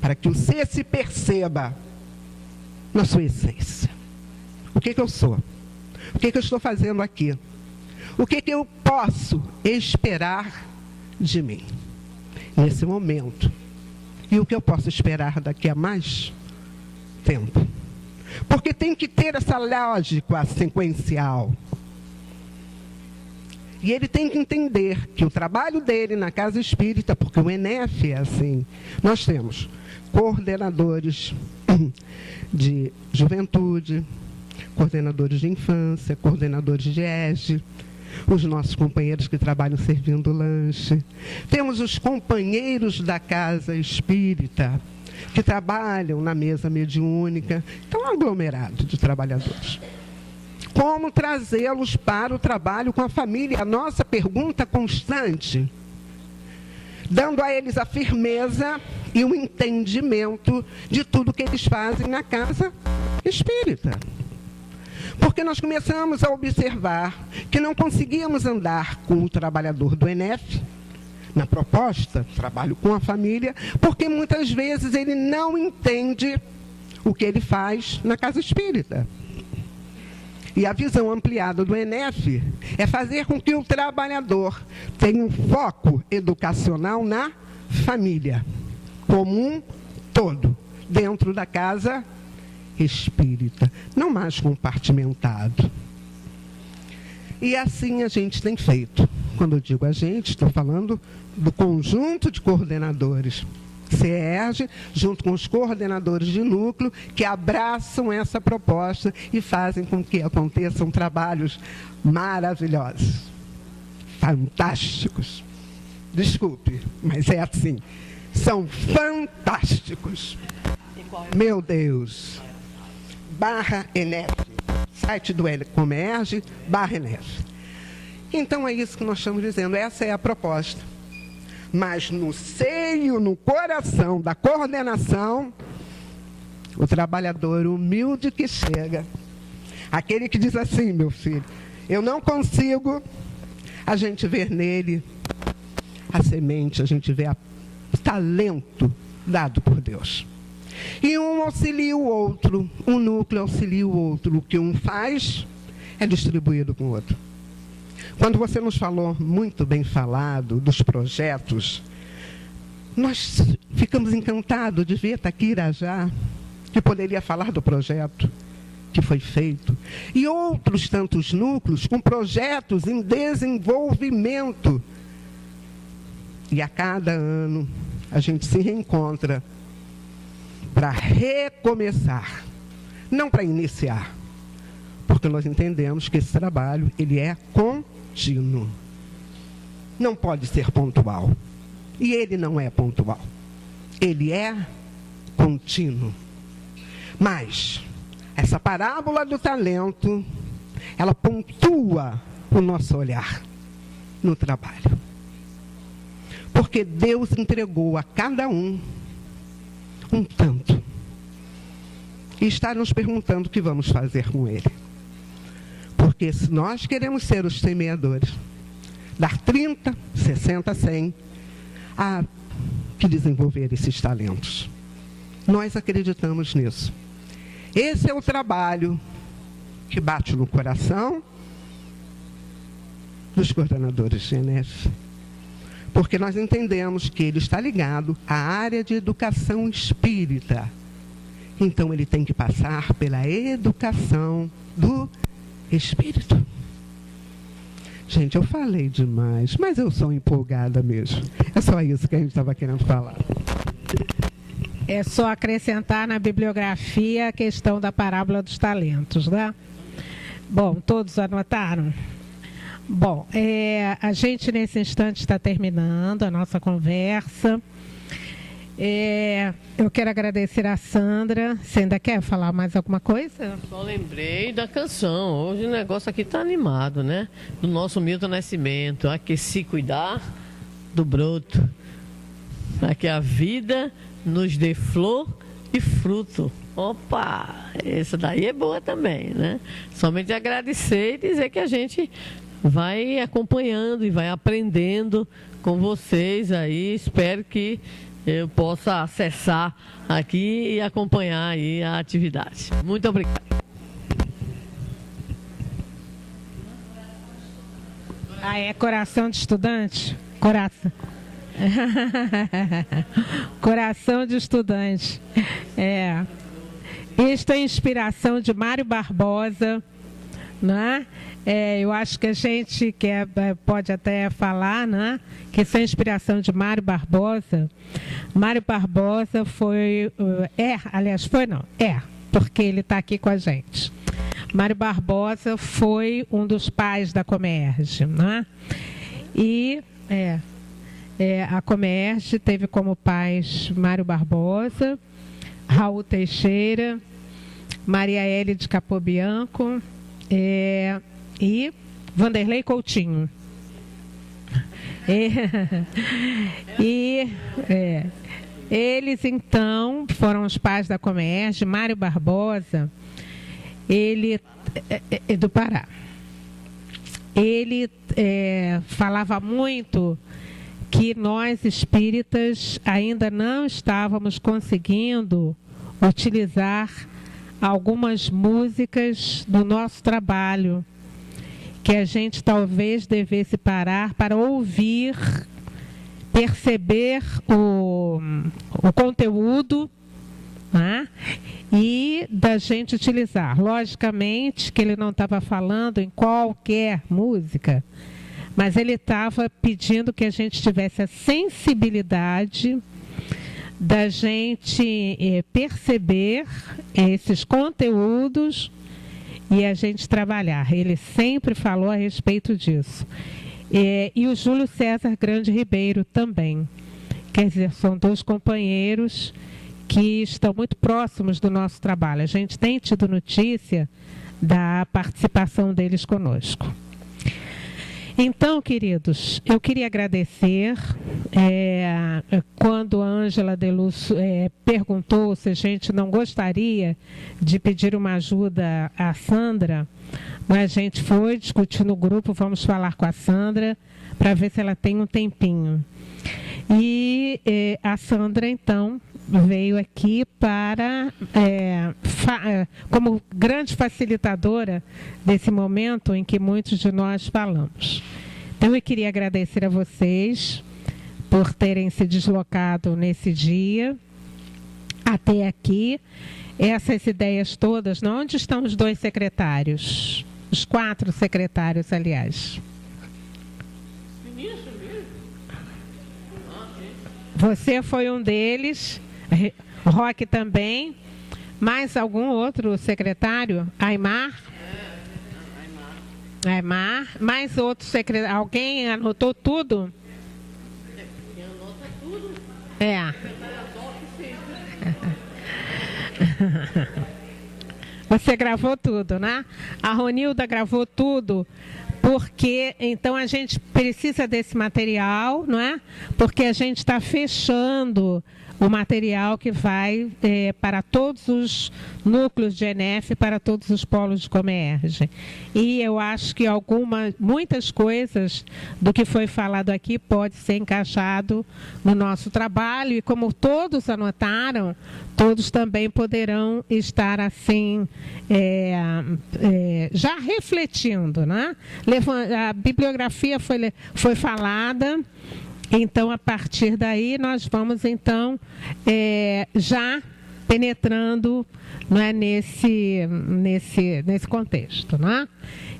Para que o ser se perceba na sua essência. O que eu sou? O que eu estou fazendo aqui? O que eu posso esperar de mim nesse momento? E o que eu posso esperar daqui a mais tempo? Porque tem que ter essa lógica sequencial. E ele tem que entender que o trabalho dele na casa espírita, porque o ENEF é assim, nós temos coordenadores de juventude, coordenadores de infância, coordenadores de ESG, os nossos companheiros que trabalham servindo lanche. Temos os companheiros da casa espírita, que trabalham na mesa mediúnica. Então, é um aglomerado de trabalhadores. Como trazê-los para o trabalho com a família? A nossa pergunta constante, dando a eles a firmeza e o entendimento de tudo que eles fazem na casa espírita. Porque nós começamos a observar que não conseguíamos andar com o trabalhador do ENEF, na proposta, trabalho com a família, porque muitas vezes ele não entende o que ele faz na casa espírita. E a visão ampliada do ENEF é fazer com que o trabalhador tenha um foco educacional na família, como um todo, dentro da casa espírita, não mais compartimentado. E assim a gente tem feito. Quando eu digo a gente, estou falando do conjunto de coordenadores CERJ, junto com os coordenadores de núcleo, que abraçam essa proposta e fazem com que aconteçam trabalhos maravilhosos, fantásticos. Desculpe, mas é assim. São fantásticos. Meu Deus. /ENEF, site do Comerge, /ENEF. Então é isso que nós estamos dizendo, essa é a proposta. Mas no seio, no coração da coordenação, o trabalhador humilde que chega, aquele que diz assim, meu filho, eu não consigo, a gente vê nele a semente, a gente vê o talento dado por Deus. E um auxilia o outro, um núcleo auxilia o outro. O que um faz é distribuído com o outro. Quando você nos falou, muito bem falado, dos projetos, nós ficamos encantados de ver Taquirajá, que poderia falar do projeto que foi feito, e outros tantos núcleos com projetos em desenvolvimento. E a cada ano a gente se reencontra para recomeçar, não para iniciar, porque nós entendemos que esse trabalho ele é contínuo, não pode ser pontual, e ele não é pontual, ele é contínuo. Mas essa parábola do talento, ela pontua o nosso olhar no trabalho, porque Deus entregou a cada um tanto. E está nos perguntando o que vamos fazer com ele. Porque se nós queremos ser os semeadores, dar 30, 60, 100, há que desenvolver esses talentos. Nós acreditamos nisso. Esse é o trabalho que bate no coração dos coordenadores de GENEF. Porque nós entendemos que ele está ligado à área de educação espírita. Então, ele tem que passar pela educação do espírito. Gente, eu falei demais, mas eu sou empolgada mesmo. É só isso que a gente estava querendo falar. É só acrescentar na bibliografia a questão da parábola dos talentos, né? Bom, todos anotaram? Bom, a gente nesse instante está terminando a nossa conversa. Eu quero agradecer a Sandra. Você ainda quer falar mais alguma coisa? Só lembrei da canção. Hoje o negócio aqui está animado, né? Do nosso Milton Nascimento. Aqui se cuidar do broto. Aqui a vida nos dê flor e fruto. Opa! Essa daí é boa também, né? Somente agradecer e dizer que a gente vai acompanhando e vai aprendendo com vocês aí. Espero que eu possa acessar aqui e acompanhar aí a atividade. Muito obrigada. É coração de estudante? Coração. Coração de estudante. Isto é inspiração de Mário Barbosa, né? Eu acho que a gente pode até falar, né, que essa é a inspiração de Mário Barbosa. Mário Barbosa porque ele está aqui com a gente. Mário Barbosa foi um dos pais da Comerge, né? E a Comerge teve como pais Mário Barbosa, Raul Teixeira, Maria Hélia de Capobianco, e Vanderlei Coutinho. Eles, então, foram os pais da Comerge. Mário Barbosa, ele é do Pará. Ele falava muito que nós espíritas ainda não estávamos conseguindo utilizar algumas músicas do nosso trabalho, que a gente talvez devesse parar para ouvir, perceber o conteúdo, né? E da gente utilizar. Logicamente que ele não estava falando em qualquer música, mas ele estava pedindo que a gente tivesse a sensibilidade da gente perceber esses conteúdos e a gente trabalhar. Ele sempre falou a respeito disso. E o Júlio César Grande Ribeiro também. Quer dizer, são dois companheiros que estão muito próximos do nosso trabalho. A gente tem tido notícia da participação deles conosco. Então, queridos, eu queria agradecer. Quando a Ângela de Luz perguntou se a gente não gostaria de pedir uma ajuda à Sandra, a gente foi discutir no grupo, vamos falar com a Sandra para ver se ela tem um tempinho. E a Sandra, então, veio aqui para, como grande facilitadora desse momento em que muitos de nós falamos. Então, eu queria agradecer a vocês por terem se deslocado nesse dia até aqui. Essas ideias todas, onde estão os 2 secretários? Os 4 secretários, aliás. Você foi um deles, Roque também. Mais algum outro secretário? Aymar? Aymar. Mais outro secretário? Alguém anotou tudo? Quem anota tudo? Você gravou tudo, né? A Ronilda gravou tudo, porque então a gente precisa desse material, não é? Porque a gente está fechando o material que vai para todos os núcleos de ENEF, para todos os polos de Comerge. E eu acho que muitas coisas do que foi falado aqui pode ser encaixado no nosso trabalho, e como todos anotaram, todos também poderão estar assim, já refletindo, né? A bibliografia foi falada. Então, a partir daí, nós vamos, então, já penetrando, não é, nesse contexto. Não é?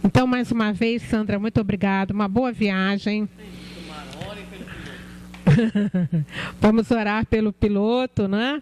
Então, mais uma vez, Sandra, muito obrigada. Uma boa viagem. Vamos orar pelo piloto, não é?